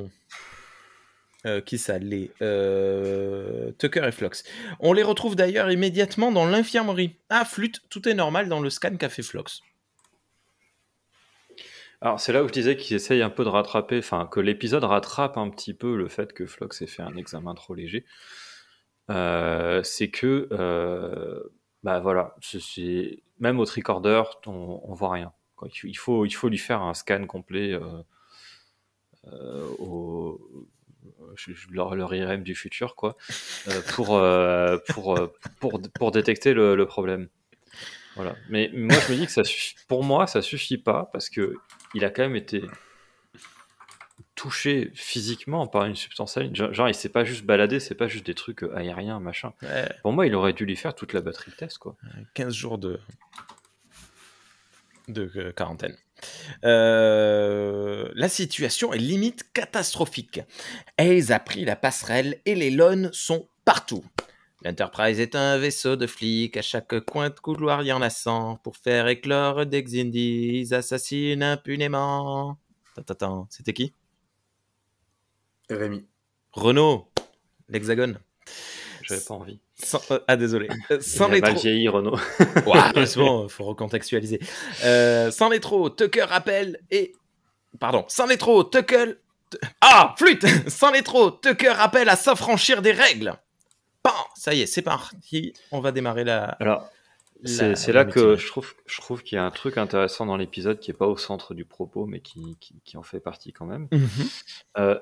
Qui ça? Tucker et Phlox. On les retrouve d'ailleurs immédiatement dans l'infirmerie. Ah, flûte, tout est normal dans le scan qu'a fait Phlox. Alors c'est là où je disais qu'ils essayent un peu de rattraper, enfin que l'épisode rattrape un petit peu le fait que Phlox ait fait un examen trop léger. C'est que, bah voilà, même au tricorder, on voit rien. Quoi. Il faut lui faire un scan complet leur IRM du futur, quoi, pour détecter le problème. Voilà. Mais moi, je me dis que pour moi, ça suffit pas parce que il a quand même été touché physiquement par une substance alien. Genre, il s'est pas juste baladé, c'est pas juste des trucs aériens, machin. Ouais. Pour moi, il aurait dû lui faire toute la batterie de test, quoi. 15 jours de quarantaine. La situation est limite catastrophique. Hayes a pris la passerelle et les Lones sont partout. L'Enterprise est un vaisseau de flics. À chaque coin de couloir, il y en a 100. Pour faire éclore des Xindi, ils assassinent impunément. C'était qui? Rémi. Renaud. L'Hexagone. J'avais pas envie. Désolé. Sans il a mal vieilli, Renaud. Ouais, c'est bon, faut recontextualiser. Sans les trop, Tucker appelle et... Pardon, sans les trop, Tucker... Ah, flûte. Sans les trop, Tucker appelle à s'affranchir des règles. Bon, ça y est, c'est parti. On va démarrer la... Alors, c'est là que je trouve qu'il y a un truc intéressant dans l'épisode qui est pas au centre du propos, mais qui en fait partie quand même.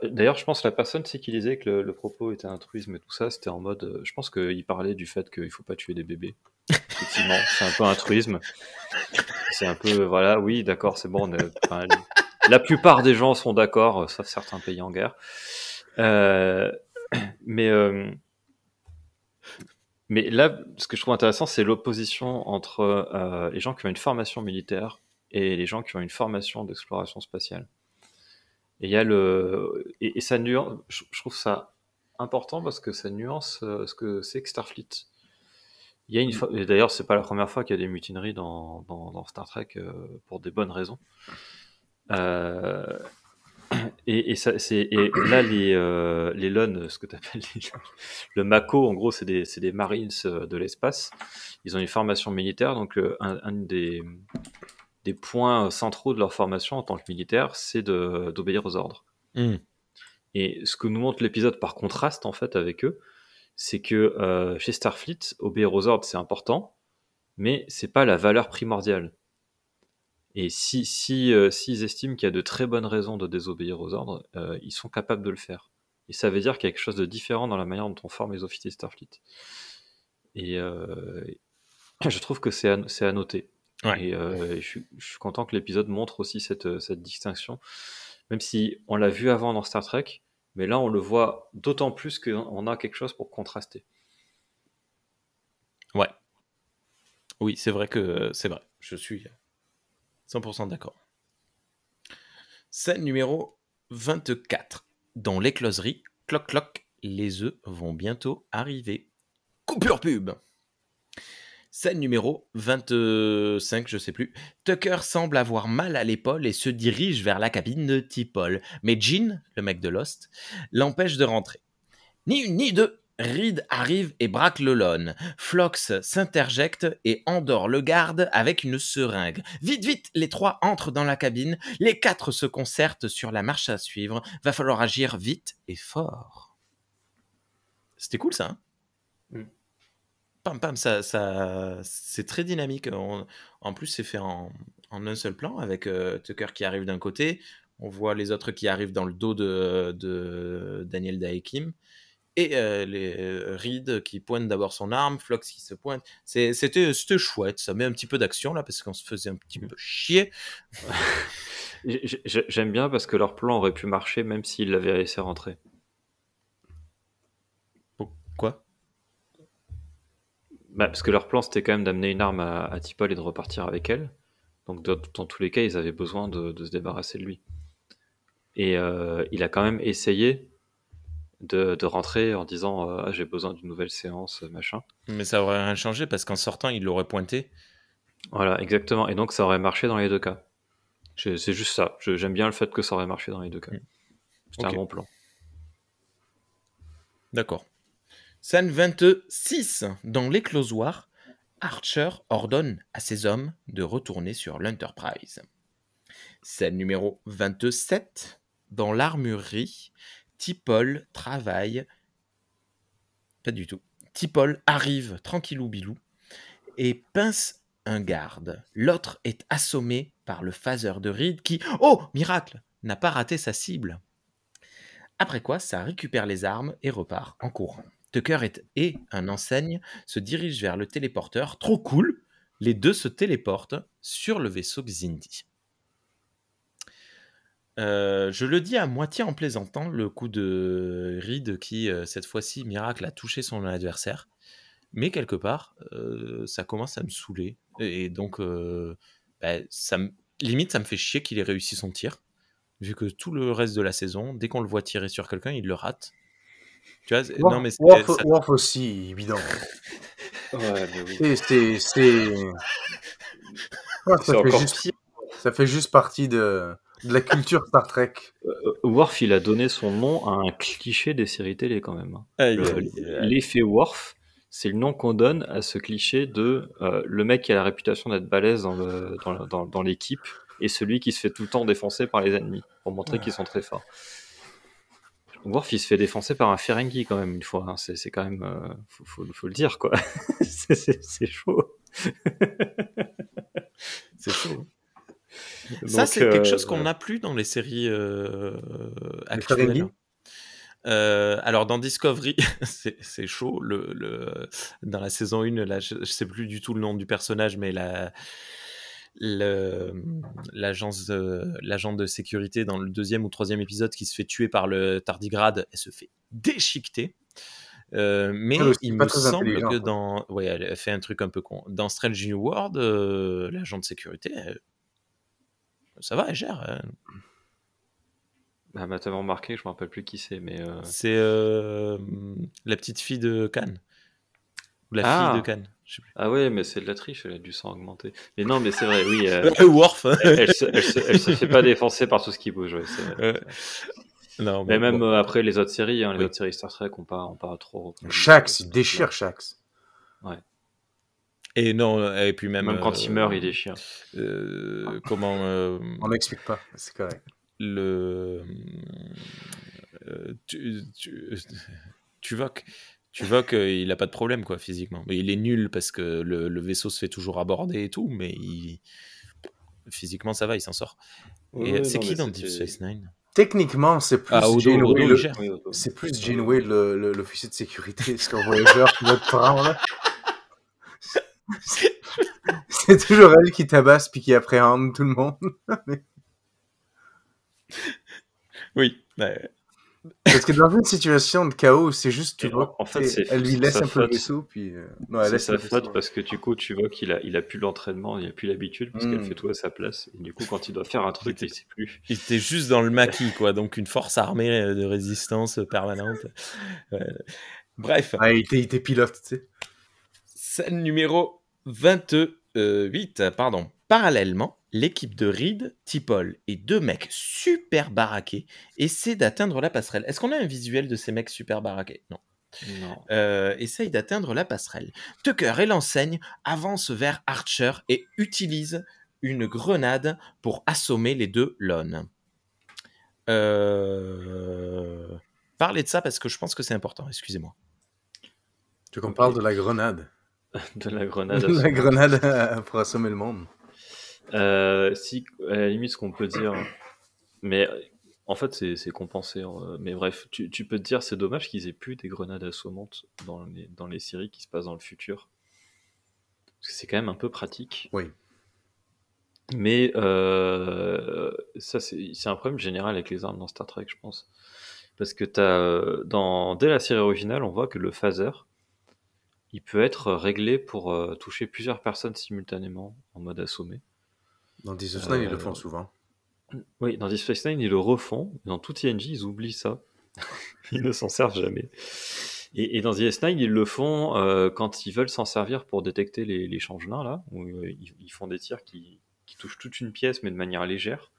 D'ailleurs, je pense que la personne qui disait que le propos était altruisme et tout ça, c'était en mode... je pense qu'il parlait du fait qu'il faut pas tuer des bébés. Effectivement, c'est un peu un truisme. C'est un peu, voilà, oui, d'accord, c'est bon. La plupart des gens sont d'accord, sauf certains pays en guerre. Mais là, ce que je trouve intéressant, c'est l'opposition entre les gens qui ont une formation militaire et les gens qui ont une formation d'exploration spatiale. Et il y a et ça nuance. Je trouve ça important parce que ça nuance ce que c'est que Starfleet. Il y a et d'ailleurs, c'est pas la première fois qu'il y a des mutineries dans Star Trek pour des bonnes raisons. Et là, les LON, ce que tu appelles le Mako, en gros, c'est des Marines de l'espace. Ils ont une formation militaire, donc un des points centraux de leur formation en tant que militaire, c'est d'obéir aux ordres. Et ce que nous montre l'épisode par contraste, en fait, avec eux, c'est que chez Starfleet, obéir aux ordres, c'est important, mais c'est pas la valeur primordiale. Et s'ils estiment qu'il y a de très bonnes raisons de désobéir aux ordres, ils sont capables de le faire. Et ça veut dire qu'il y a quelque chose de différent dans la manière dont on forme les officiers Starfleet. Et je trouve que c'est à noter. Ouais. Et je suis content que l'épisode montre aussi cette distinction, même si on l'a vu avant dans Star Trek, mais là on le voit d'autant plus qu'on a quelque chose pour contraster. Ouais. Oui, c'est vrai que c'est vrai. Je suis 100% d'accord. Scène numéro 24. Dans l'écloserie, cloc cloc, les œufs vont bientôt arriver. Coupure pub. Scène numéro 25, je sais plus. Tucker semble avoir mal à l'épaule et se dirige vers la cabine de T'Pol. Mais Gene, le mec de Lost, l'empêche de rentrer. Ni une ni deux. Reed arrive et braque le LON. Phlox s'interjecte et endort le garde avec une seringue. Vite, vite, les trois entrent dans la cabine. Les quatre se concertent sur la marche à suivre. Va falloir agir vite et fort. C'était cool, ça, hein? Pam, pam, ça, c'est très dynamique. En plus, c'est fait en un seul plan avec Tucker qui arrive d'un côté. On voit les autres qui arrivent dans le dos de Daniel Daekim. Et les Reed qui pointe d'abord son arme, Phlox qui se pointe. C'était chouette, ça met un petit peu d'action là parce qu'on se faisait un petit peu chier. J'aime bien parce que leur plan aurait pu marcher même s'ils l'avaient laissé rentrer. Pourquoi ? Parce que leur plan c'était quand même d'amener une arme à T'Pol et de repartir avec elle. Donc dans tous les cas ils avaient besoin de se débarrasser de lui. Et il a quand même essayé de rentrer en disant j'ai besoin d'une nouvelle séance, machin. Mais ça aurait rien changé parce qu'en sortant, il l'aurait pointé. Voilà, exactement. Et donc ça aurait marché dans les deux cas. C'est juste ça. J'aime bien le fait que ça aurait marché dans les deux cas. C'était un bon plan. D'accord. Scène 26. Dans l'éclosoir, Archer ordonne à ses hommes de retourner sur l'Enterprise. Scène numéro 27. Dans l'armurerie, T'Pol travaille. Pas du tout. T'Pol arrive tranquillou bilou et pince un garde. L'autre est assommé par le phaser de Reed qui, oh miracle, n'a pas raté sa cible. Après quoi, ça récupère les armes et repart en courant. Tucker et un enseigne se dirigent vers le téléporteur. Trop cool, les deux se téléportent sur le vaisseau Xindi. Je le dis à moitié en plaisantant, le coup de Reed qui, cette fois-ci, miracle, a touché son adversaire. Mais quelque part, ça commence à me saouler. Et donc, limite, ça me fait chier qu'il ait réussi son tir. Vu que tout le reste de la saison, dès qu'on le voit tirer sur quelqu'un, il le rate. Tu vois, non, mais Worf aussi, évident. Ouais, mais oui. Ça fait juste partie de la culture Star Trek. Worf, il a donné son nom à un cliché des séries télé quand même. L'effet Worf, c'est le nom qu'on donne à ce cliché de le mec qui a la réputation d'être balèze dans l'équipe et celui qui se fait tout le temps défoncer par les ennemis pour montrer qu'ils sont très forts. Worf, il se fait défoncer par un Ferengi quand même une fois. Hein. C'est quand même, faut le dire quoi. c'est chaud. C'est chaud. Ça, c'est quelque chose qu'on n'a plus dans les séries actuelles. Alors dans Discovery, c'est chaud. Dans la saison 1, là, je sais plus du tout le nom du personnage, mais l'agent de sécurité dans le 2e ou 3e épisode qui se fait tuer par le tardigrade, elle se fait déchiqueter. Mais il me semble que dans... Ouais, elle fait un truc un peu con. Dans Strange New World, l'agent de sécurité, ça va, elle gère. M'a tellement marqué, je me rappelle plus qui c'est, mais... C'est la petite fille de Cannes. Ou la fille de Cannes, je sais plus. Ah ouais, mais c'est de la triche, elle a du sang augmenté. Mais non, mais c'est vrai, oui. Worf. elle se fait pas défoncer par tout ce qui bouge, ouais, c'est vrai. Non, mais même après les autres séries, les autres séries Star Trek, on pas trop. Shax, il déchire Shax. Ouais. Et non, et puis même quand il meurt, il déchire. Comment On n'explique pas, c'est correct. Tu vois qu'il a pas de problème quoi physiquement. Mais il est nul parce que le vaisseau se fait toujours aborder et tout, mais physiquement ça va, il s'en sort. Et c'est qui dans Deep Space Nine? Techniquement, c'est plus Janeway. C'est plus Janeway l'officier de sécurité sur Voyager qui va te prendre là. C'est toujours elle qui tabasse puis qui appréhende tout le monde. Oui. Parce que dans une situation de chaos, c'est juste tu vois, en fait, elle lui laisse un peu le vaisseau, puis non, elle laisse sa faute parce que du coup, tu vois qu'il a plus l'entraînement, il a plus l'habitude parce qu'elle fait tout à sa place. Et du coup, quand il doit faire un truc, il sait plus. Il était juste dans le maquis, quoi. Donc une force armée de résistance permanente. Bref. Ah, il était pilote, tu sais. Scène numéro 28, pardon. Parallèlement, l'équipe de Reed, T'Pol et 2 mecs super baraqués essaient d'atteindre la passerelle. Est-ce qu'on a un visuel de ces mecs super baraqués? Non. Essayent d'atteindre la passerelle. Tucker et l'enseigne avancent vers Archer et utilisent une grenade pour assommer les 2 Lone. Parlez de ça parce que je pense que c'est important, excusez-moi. Tu veux qu'on parle de la grenade? De la grenade. La grenade pour assommer le monde. Si, à la limite, ce qu'on peut dire, mais en fait, c'est compensé. Mais bref, tu peux te dire, c'est dommage qu'ils aient plus des grenades assommantes dans les séries qui se passent dans le futur. Parce que c'est quand même un peu pratique. Oui. Mais ça, c'est un problème général avec les armes dans Star Trek, je pense. Parce que dès la série originale, on voit que le phaser, il peut être réglé pour toucher plusieurs personnes simultanément en mode assommé. Dans Deep Space Nine, ils le font souvent. Oui, dans Deep Space Nine, ils le refont. Dans tout TNG, ils oublient ça. Ils ne s'en servent jamais. Et dans DS9, ils le font quand ils veulent s'en servir pour détecter les changelins, là, où ils font des tirs qui touchent toute une pièce, mais de manière légère.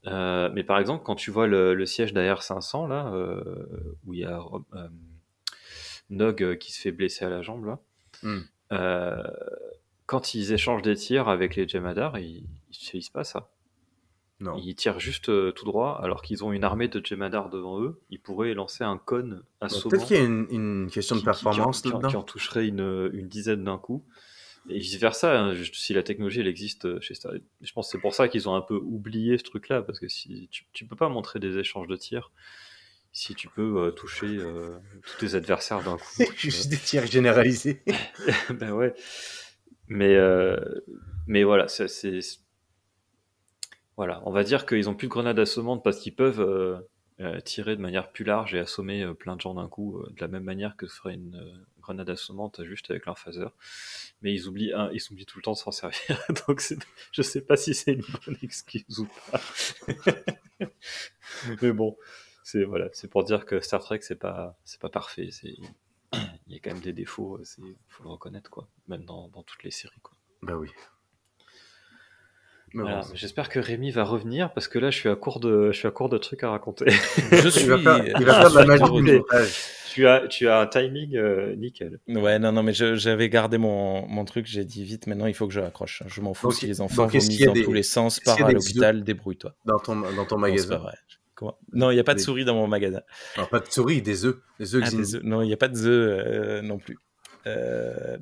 Mais par exemple, quand tu vois le siège d'AR-500, là, où il y a Nog qui se fait blesser à la jambe, là, quand ils échangent des tirs avec les Jem'Hadar, il se passe ça. Non. Ils tirent juste tout droit, alors qu'ils ont une armée de Jem'Hadar devant eux. Ils pourraient lancer un cône assommant. Peut-être qu'il y a une question de performance là-dedans. Qui en toucherait une dizaine d'un coup. Et vice-versa, hein, si la technologie elle existe chez Star Trek. Je pense que c'est pour ça qu'ils ont un peu oublié ce truc-là, parce que si tu peux pas montrer des échanges de tirs si tu peux toucher tous tes adversaires d'un coup. Juste des tirs généralisés. Ben ouais. Mais voilà, voilà, on va dire qu'ils ont plus de grenades assommantes parce qu'ils peuvent tirer de manière plus large et assommer plein de gens d'un coup, de la même manière que ferait une grenade assommante juste avec leur phaser. Mais ils oublient tout le temps de s'en servir. Donc je sais pas si c'est une bonne excuse ou pas. Mais bon, c'est pour dire que Star Trek c'est pas parfait. Il y a quand même des défauts, faut le reconnaître quoi, même dans toutes les séries quoi. Bah oui. Voilà, j'espère que Rémi va revenir parce que là je suis à court de trucs à raconter. Il va faire de la magie du montage. Tu as un timing nickel. Ouais, non, mais j'avais gardé mon truc, j'ai dit vite, maintenant il faut que je accroche. Je m'en fous si les enfants vomissent dans tous les sens, pars à l'hôpital, débrouille-toi. Dans ton magasin. C'est pas vrai. Non, il n'y a pas de souris dans mon magasin. Non, pas de souris, des œufs. Des œufs. Non, il n'y a pas de œufs non plus.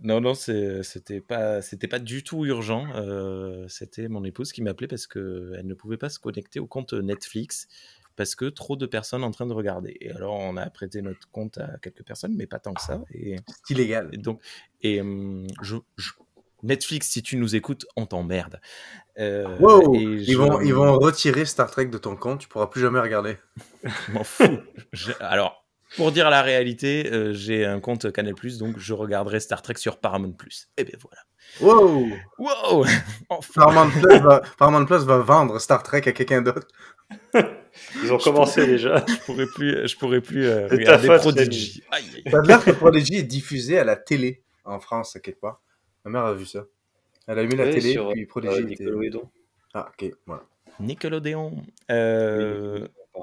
Non, c'était pas du tout urgent. C'était mon épouse qui m'appelait parce qu'elle ne pouvait pas se connecter au compte Netflix parce que trop de personnes en train de regarder. Et alors, on a prêté notre compte à quelques personnes, mais pas tant que ça. C'est illégal. Netflix, si tu nous écoutes, on t'emmerde. Wow, ils vont retirer Star Trek de ton compte, tu pourras plus jamais regarder. Je m'en fous. Alors, pour dire la réalité, j'ai un compte Canal+, donc je regarderai Star Trek sur Paramount+. Et bien voilà. Wow. Enfin. Paramount Plus va vendre Star Trek à quelqu'un d'autre. Ils ont commencé déjà. Je pourrais plus regarder Prodigy. Ça a l'air que Prodigy est diffusé à la télé en France, quelque part. Ma mère a vu ça. Elle a mis la télé, puis Prodigy Nickelodeon. Ah, ok, voilà. Nickelodeon.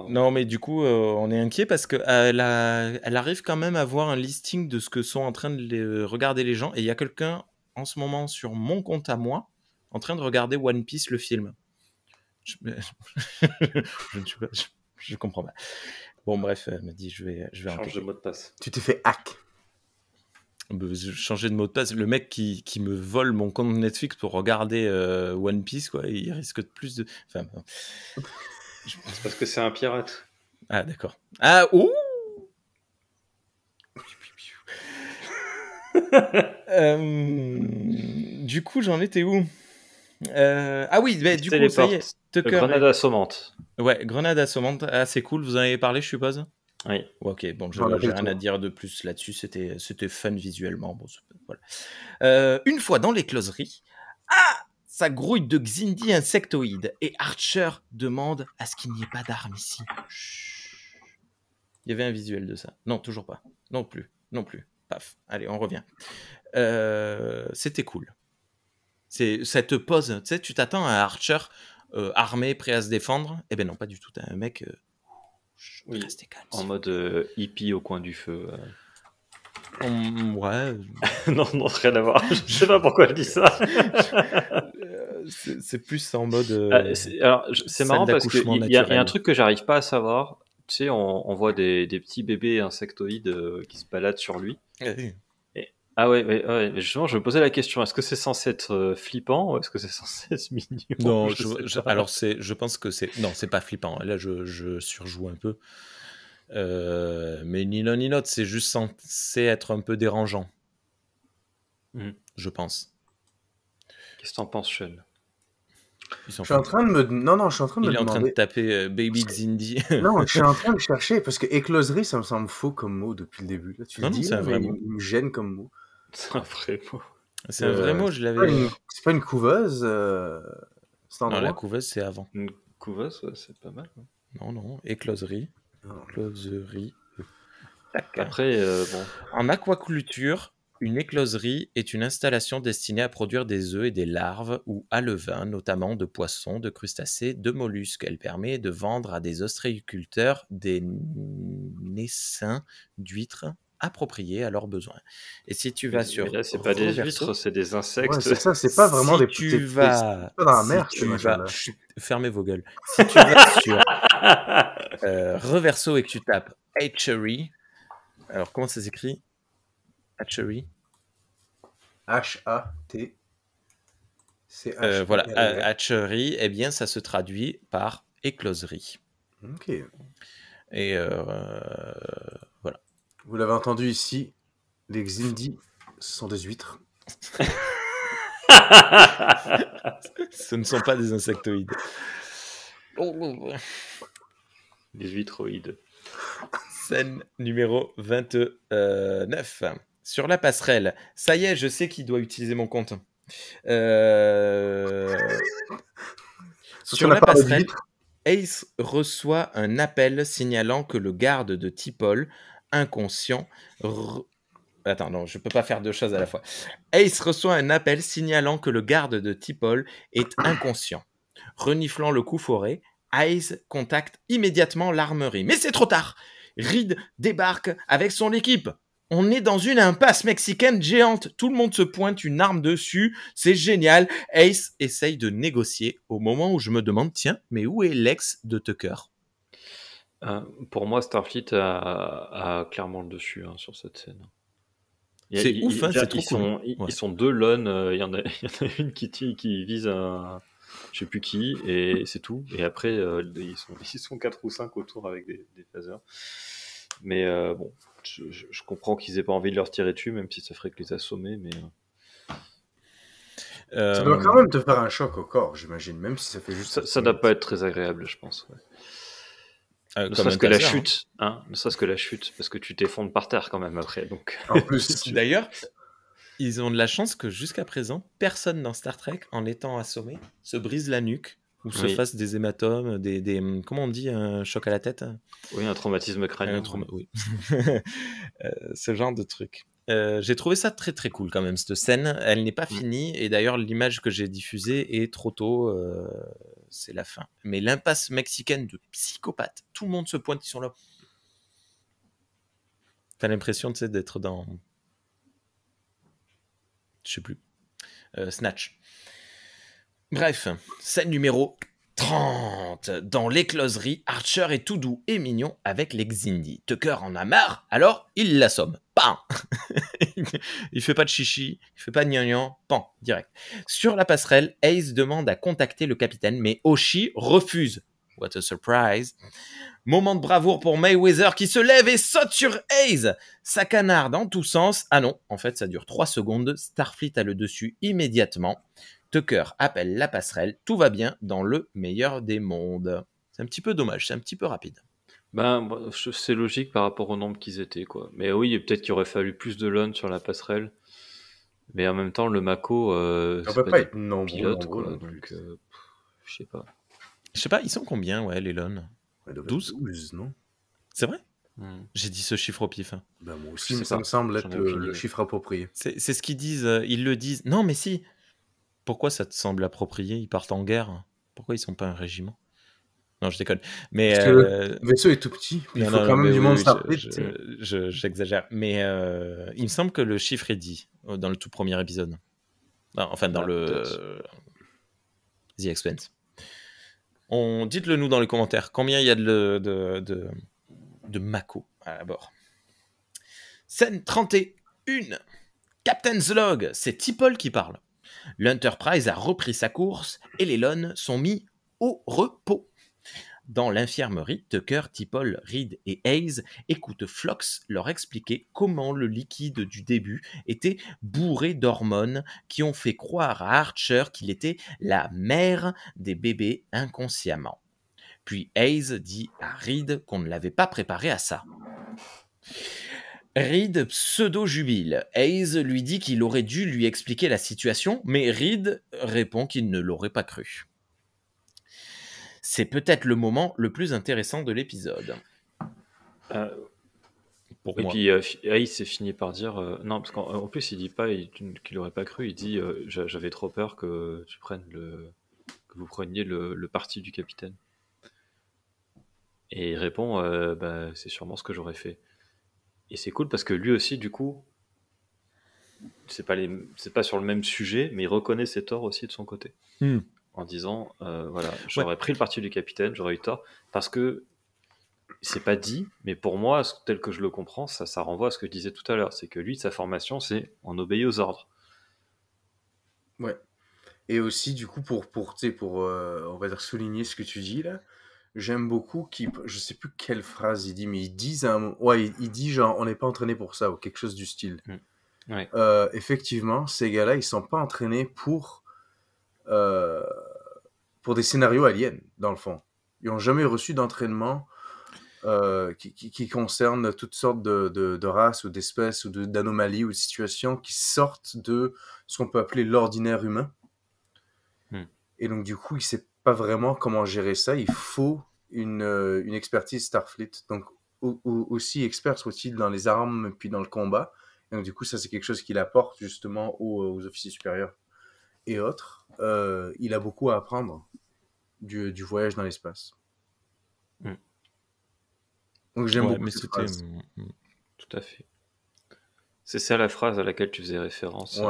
Non, mais du coup, on est inquiet parce qu'elle arrive quand même à voir un listing de ce que sont en train de regarder les gens. Et il y a quelqu'un en ce moment sur mon compte à moi en train de regarder One Piece, le film. Je comprends pas. Bon, bref, elle m'a dit je vais changer de mot de passe. Tu t'es fait hack. Changer de mot de passe. Le mec qui me vole mon compte Netflix pour regarder One Piece, quoi, il risque de plus de. Enfin, c'est parce que c'est un pirate. Ah, d'accord. Ah, ouh. Du coup, j'en étais où? Ah oui, bah, du coup, ça y est. Grenade assommante. Ouais, grenade assommante. Ah, c'est cool, vous en avez parlé, je suppose. Oui. Ok, bon, j'ai rien à dire de plus là-dessus. C'était fun visuellement. Bon, voilà. Une fois dans l'écloserie, ça grouille de Xindi insectoïdes et Archer demande à ce qu'il n'y ait pas d'armes ici. Chut. Il y avait un visuel de ça. Non, toujours pas. Non plus. Paf. Allez, on revient. C'était cool. Ça te pose. Tu sais, tu t'attends à un Archer armé, prêt à se défendre. Eh ben non, pas du tout. T'as un mec. Oui, en mode hippie au coin du feu. Ouais. non, rien à voir. Je sais pas pourquoi je dis ça. C'est plus en mode. Alors, c'est marrant parce qu'il y a un truc que j'arrive pas à savoir. Tu sais, on voit des petits bébés insectoïdes qui se baladent sur lui. Oui. Ah ouais, mais justement, je me posais la question, est-ce que c'est censé être flippant ou est-ce que c'est censé être mignon? Non, je pense que c'est... Non, c'est pas flippant. Là, je surjoue un peu. Mais ni l'un ni l'autre, c'est juste censé être un peu dérangeant. Je pense. Qu'est-ce que t'en penses, Sean? Je suis en train de me demander... Il est en train de taper Baby Xindi. Non, je suis en train de chercher, parce que écloserie, ça me semble faux comme mot depuis le début. Là, tu le dis, c'est un vrai mot. Il me gêne comme mot. C'est un vrai mot. C'est un vrai mot, je l'avais... C'est pas une couveuse Non, la couveuse, c'est avant. Une couveuse, ouais, c'est pas mal. Ouais. Non, écloserie. Écloserie. Après, bon... En aquaculture, une écloserie est une installation destinée à produire des œufs et des larves ou alevins, notamment de poissons, de crustacés, de mollusques. Elle permet de vendre à des ostréiculteurs des naissins d'huîtres appropriés à leurs besoins. Et si tu vas sur... Mais là, c'est pas des huîtres, c'est des insectes. Ouais, c'est ça, c'est pas vraiment des... Tu vas... C'est pas dans la mer, fermez vos gueules. Si tu vas sur Reverso et que tu tapes hatchery, alors comment ça s'écrit? Hatchery. H-A-T. Voilà, hatchery, eh bien, ça se traduit par écloserie. Ok. Et voilà. Vous l'avez entendu ici, les Xindi, ce sont des huîtres. Ce ne sont pas des insectoïdes. Les huîtroïdes. Scène numéro 29. Sur la passerelle. Ça y est, je sais qui doit utiliser mon compte. Sur la passerelle, Ace reçoit un appel signalant que le garde de T'Pol, inconscient... Attends, non, je peux pas faire deux choses à la fois. Ace reçoit un appel signalant que le garde de T'Pol est inconscient. Reniflant le coup foré, Ace contacte immédiatement l'armerie. Mais c'est trop tard! Reed débarque avec son équipe. On est dans une impasse mexicaine géante. Tout le monde se pointe une arme dessus. C'est génial. Ace essaye de négocier au moment où je me demande, tiens, mais où est l'ex de Tucker? Pour moi, Starfleet a clairement le dessus sur cette scène. C'est ouf, c'est trop cool. Ils sont deux lone. Il y en a une qui vise un... je sais plus qui, et c'est tout. Et après, ils sont 4 ou 5 autour avec des phasers. Mais bon, je comprends qu'ils aient pas envie de leur tirer dessus, même si ça ferait que les assommer, mais... Ça doit quand même te faire un choc au corps, j'imagine, même si ça fait juste... Ça doit pas être très agréable, je pense. Ouais. Ne serait-ce que la chute, hein. Ne serait-ce que la chute, parce que tu t'effondres par terre quand même après. Donc... En plus, d'ailleurs, ils ont de la chance que jusqu'à présent, personne dans Star Trek, en étant assommé, se brise la nuque ou se fasse des hématomes, comment on dit, un choc à la tête? Oui, un traumatisme crânien. Oui. Ce genre de truc. J'ai trouvé ça très très cool quand même, cette scène. Elle n'est pas finie, et d'ailleurs l'image que j'ai diffusée est trop tôt, c'est la fin. Mais l'impasse mexicaine de psychopathes, tout le monde se pointe, ils sont là. T'as l'impression, tu sais, d'être dans... Je sais plus. Snatch. Bref, scène numéro 30. Dans l'écloserie, Archer est tout doux et mignon avec les Xindi. Tucker en a marre, alors il l'assomme. Bam. Il fait pas de chichi, il fait pas de gnangnan, pan, direct. Sur la passerelle, Ace demande à contacter le capitaine, mais Hoshi refuse. What a surprise. Moment de bravoure pour Mayweather qui se lève et saute sur Ace. Ça canarde en tous sens. Ah non, en fait ça dure 3 secondes. Starfleet a le dessus immédiatement. Tucker appelle la passerelle. Tout va bien dans le meilleur des mondes. C'est un petit peu dommage, c'est un petit peu rapide. Ben, c'est logique par rapport au nombre qu'ils étaient, quoi. Mais oui, peut-être qu'il aurait fallu plus de LON sur la passerelle. Mais en même temps, le Mako, ça peut pas être nombreux, pilote, quoi. Donc, je sais pas. Je sais pas, ils sont combien, ouais, les LON? 12, non? C'est vrai? J'ai dit ce chiffre au pif. Ben, moi aussi, ça me semble être le chiffre approprié. C'est ce qu'ils disent, ils le disent. Non, mais si. Pourquoi ça te semble approprié? Ils partent en guerre. Pourquoi ils sont pas un régiment? Non, je déconne. Mais parce que le vaisseau est tout petit. Il faut quand même du monde Starfleet. J'exagère. Mais il me semble que le chiffre est dit dans le tout premier épisode. Enfin, dans le The Expanse. Dites-le nous dans les commentaires. Combien il y a de Mako à bord? Scène 31. Captain's Log. C'est T'Pol qui parle. L'Enterprise a repris sa course et les LON sont mis au repos. Dans l'infirmerie, Tucker, T'Pol, Reed et Hayes écoutent Phlox leur expliquer comment le liquide du début était bourré d'hormones qui ont fait croire à Archer qu'il était la mère des bébés inconsciemment. Puis Hayes dit à Reed qu'on ne l'avait pas préparé à ça. Reed pseudo-jubile. Hayes lui dit qu'il aurait dû lui expliquer la situation, mais Reed répond qu'il ne l'aurait pas cru. C'est peut-être le moment le plus intéressant de l'épisode. Pour moi. Puis Hayes s'est fini par dire... non, parce qu'en plus, il dit pas qu'il n'aurait pas cru, il dit j'avais trop peur que vous preniez le parti du capitaine. Et il répond c'est sûrement ce que j'aurais fait. Et c'est cool parce que lui aussi, du coup, c'est pas sur le même sujet, mais il reconnaît ses torts aussi de son côté. En disant, voilà, j'aurais pris le parti du capitaine, j'aurais eu tort, parce que c'est pas dit, mais pour moi, tel que je le comprends, ça renvoie à ce que je disais tout à l'heure, c'est que lui, sa formation, c'est on obéit aux ordres. Ouais. Et aussi, du coup, pour on va dire souligner ce que tu dis là, j'aime beaucoup je sais plus quelle phrase il dit, mais il dit genre on n'est pas entraîné pour ça ou quelque chose du style. Ouais. Effectivement, ces gars-là, ils sont pas entraînés pour des scénarios aliens, dans le fond. Ils ont jamais reçu d'entraînement qui concerne toutes sortes de races ou d'espèces ou d'anomalies ou de situations qui sortent de ce qu'on peut appeler l'ordinaire humain. Et donc, du coup, il sait pas vraiment comment gérer ça. Il faut une expertise Starfleet. Donc, aussi expert soit-il dans les armes puis dans le combat. Et donc, du coup, ça, c'est quelque chose qu'il apporte justement aux officiers supérieurs et autres. Il a beaucoup à apprendre du voyage dans l'espace. Donc, j'aime beaucoup cette phrase. Tout à fait. C'est ça la phrase à laquelle tu faisais référence.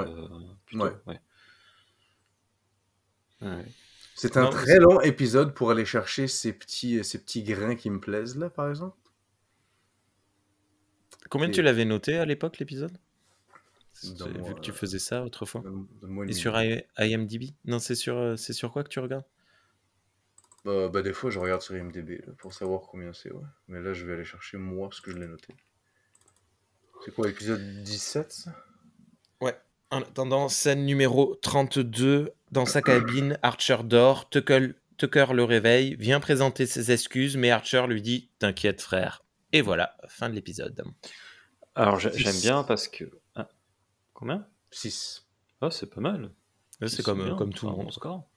Plutôt. Ouais. C'est un très long épisode pour aller chercher ces petits grains qui me plaisent là, par exemple. Combien tu l'avais noté à l'époque, l'épisode? Vu que tu faisais ça autrefois. Et sur IMDb? Non, c'est sur quoi que tu regardes? Des fois, je regarde sur IMDb là, pour savoir combien c'est, ouais. Mais là, je vais aller chercher moi, parce que je l'ai noté. C'est quoi, épisode 17, ça? Ouais. En attendant, scène numéro 32, dans sa cabine, Archer dort, Tucker le réveille, vient présenter ses excuses, mais Archer lui dit « T'inquiète frère ». Et voilà, fin de l'épisode. Alors, Six. j'aime bien parce que... Ah, combien 6. Ah, c'est pas mal. Là, c'est comme tout le un monde. bon score.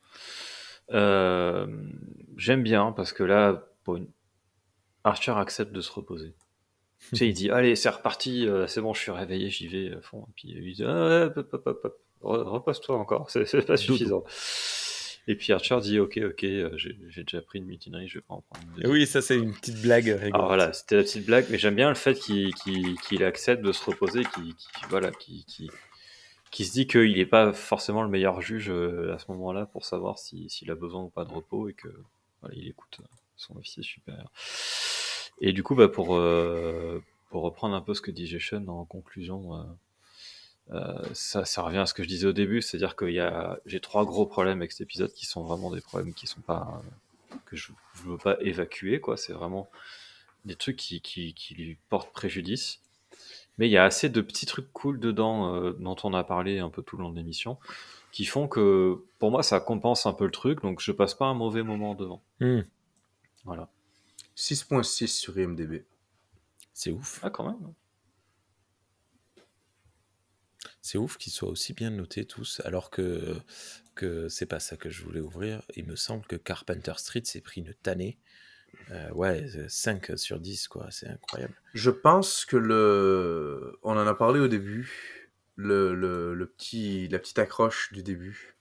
J'aime bien parce que là, Archer accepte de se reposer. Tu sais, il dit allez, c'est reparti, c'est bon, je suis réveillé, j'y vais à fond. Et puis il dit repose-toi encore, c'est pas suffisant. Et puis Archer dit ok, j'ai déjà pris une mutinerie, je vais pas en prendre une deuxième. Oui, ça c'est une petite blague rigolote. Alors voilà, c'était la petite blague, mais j'aime bien le fait qu'il accepte de se reposer, qu'il se dit qu'il n'est pas forcément le meilleur juge à ce moment-là pour savoir s'il a besoin ou pas de repos et que voilà, il écoute son officier supérieur. Et du coup, pour reprendre un peu ce que dit Jason en conclusion, ça revient à ce que je disais au début, c'est-à-dire que j'ai 3 gros problèmes avec cet épisode qui sont vraiment des problèmes qui sont pas que je veux pas évacuer, quoi. C'est vraiment des trucs qui lui portent préjudice. Mais il y a assez de petits trucs cool dedans dont on a parlé un peu tout le long de l'émission qui font que pour moi ça compense un peu le truc, donc je passe pas un mauvais moment devant. Voilà. 6.6 sur IMDb. C'est ouf. Ah, quand même. C'est ouf qu'ils soient aussi bien notés tous, alors que c'est pas ça que je voulais ouvrir. Il me semble que Carpenter Street s'est pris une tannée. 5 sur 10, quoi, c'est incroyable. Je pense que on en a parlé au début, la petite accroche du début,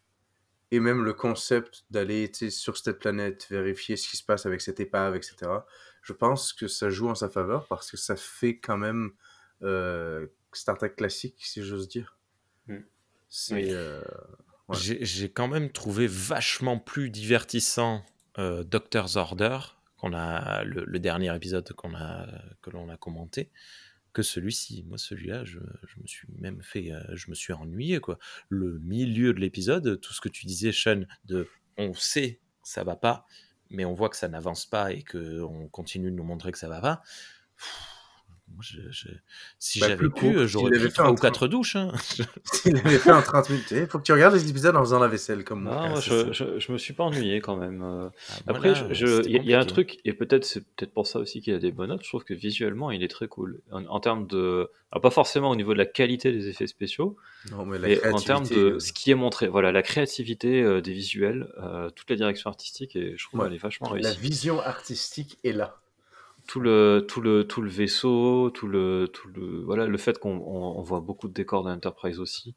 et même le concept d'aller sur cette planète, vérifier ce qui se passe avec cette épave, etc. Je pense que ça joue en sa faveur parce que ça fait quand même Star Trek classique, si j'ose dire. C'est... Ouais. J'ai quand même trouvé vachement plus divertissant Doctor's Order, qu'on a le dernier épisode que l'on a commenté, que celui-ci. Moi, celui-là, je me suis même fait, je me suis ennuyé, quoi. Le milieu de l'épisode, tout ce que tu disais, Sean, on sait que ça va pas, mais on voit que ça n'avance pas et que on continue de nous montrer que ça va pas. Moi, si j'avais pu, j'aurais pris 3 ou 4 douches. Hein. S'il l'avait fait en 30 minutes, il faut que tu regardes les épisodes en faisant la vaisselle comme moi. Non, moi je me suis pas ennuyé quand même. Après, là, il y a un truc, et c'est peut-être pour ça aussi qu'il a des bonnes notes. Je trouve que visuellement, il est très cool. En termes de. Alors, pas forcément au niveau de la qualité des effets spéciaux, mais en termes de ce qui est montré. Voilà, la créativité des visuels, toute la direction artistique, et je trouve qu'elle est vachement réussie. La vision artistique est là. Tout le vaisseau, voilà, le fait qu'on voit beaucoup de décors d'Enterprise aussi,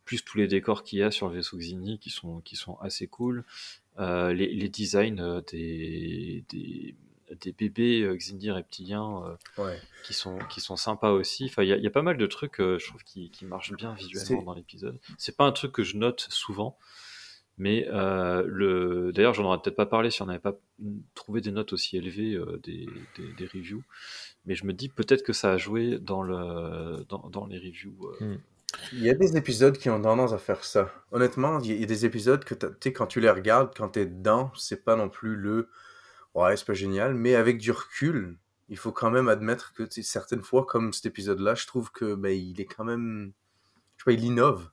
plus tous les décors qu'il y a sur le vaisseau Xindi qui sont assez cool, les designs des bébés Xindi reptiliens qui sont sympas aussi. Enfin, il y a pas mal de trucs, je trouve, qui marchent bien visuellement dans l'épisode. C'est pas un truc que je note souvent. Mais d'ailleurs, j'en aurais peut-être pas parlé si on n'avait pas trouvé des notes aussi élevées des reviews. Mais je me dis peut-être que ça a joué dans les reviews. Il y a des épisodes qui ont tendance à faire ça. Honnêtement, il y a des épisodes que quand tu les regardes, quand t'es dedans, c'est pas non plus ouais, c'est pas génial. Mais avec du recul, il faut quand même admettre que certaines fois, comme cet épisode-là, je trouve que il est quand même, je sais pas, il innove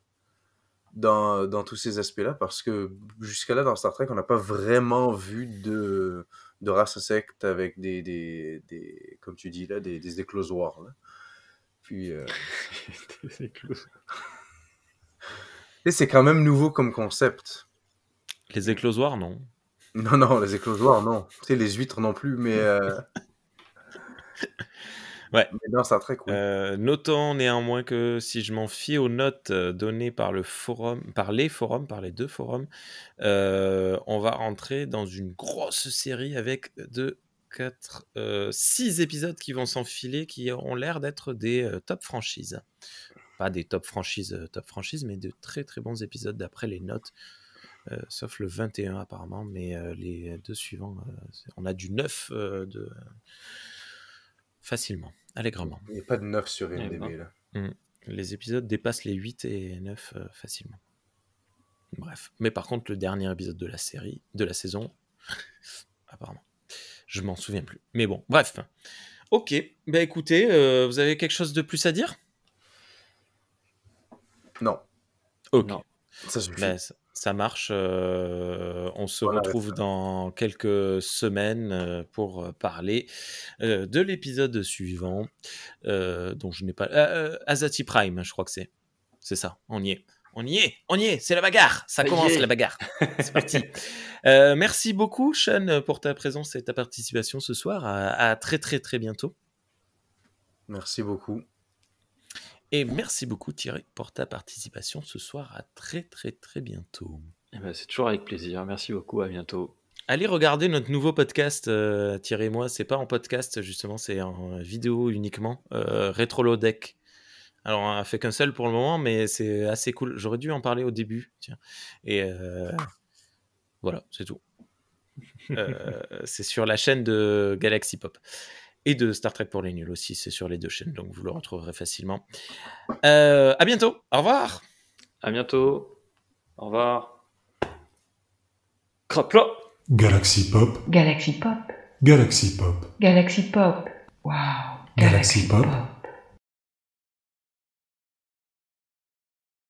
dans tous ces aspects-là, parce que jusqu'à là, dans Star Trek, on n'a pas vraiment vu de race secte avec des comme tu dis là, des éclosoirs. Là. Puis, des éclosoirs. C'est quand même nouveau comme concept. Les éclosoirs, non. Non, les éclosoirs, non. Tu sais, les huîtres non plus, mais... Ouais. Mais dans Star Trek, oui. Notons néanmoins que si je m'en fie aux notes données par les deux forums, on va rentrer dans une grosse série avec 6 épisodes qui vont s'enfiler, qui ont l'air d'être des top franchises. Pas des top franchises, mais de très très bons épisodes d'après les notes. Sauf le 21 apparemment, mais les 2 suivants, on a du 9 facilement, allègrement. Il n'y a pas de 9 sur IMDb là. Les épisodes dépassent les 8 et 9 facilement. Bref. Mais par contre, le dernier épisode de la saison, Apparemment. Je m'en souviens plus. Mais bon, bref. Ok. Bah écoutez, vous avez quelque chose de plus à dire? Non. Ok. Non. Ça suffit. Bah, ça marche. On se retrouve dans quelques semaines pour parler de l'épisode suivant, dont je n'ai pas... Azati Prime, je crois que c'est. C'est ça, on y est, c'est la bagarre, ça commence la bagarre, c'est parti. Merci beaucoup Sean pour ta présence et ta participation ce soir, à très très très bientôt. Merci beaucoup. Et merci beaucoup Thierry pour ta participation ce soir, à très très très bientôt. Eh ben, c'est toujours avec plaisir, merci beaucoup, à bientôt. Allez regarder notre nouveau podcast, Thierry et moi, c'est pas en podcast justement, c'est en vidéo uniquement, Rétrolodeck. Alors, on a fait qu'un seul pour le moment, mais c'est assez cool. J'aurais dû en parler au début. Tiens. Et voilà, c'est tout. C'est sur la chaîne de Galaxy Pop. Et de Star Trek pour les nuls aussi. C'est sur les deux chaînes, donc vous le retrouverez facilement. À bientôt. Au revoir. À bientôt. Au revoir. Crapla. Galaxy Pop. Galaxy Pop. Galaxy Pop. Galaxy Pop. Wow. Galaxy Pop.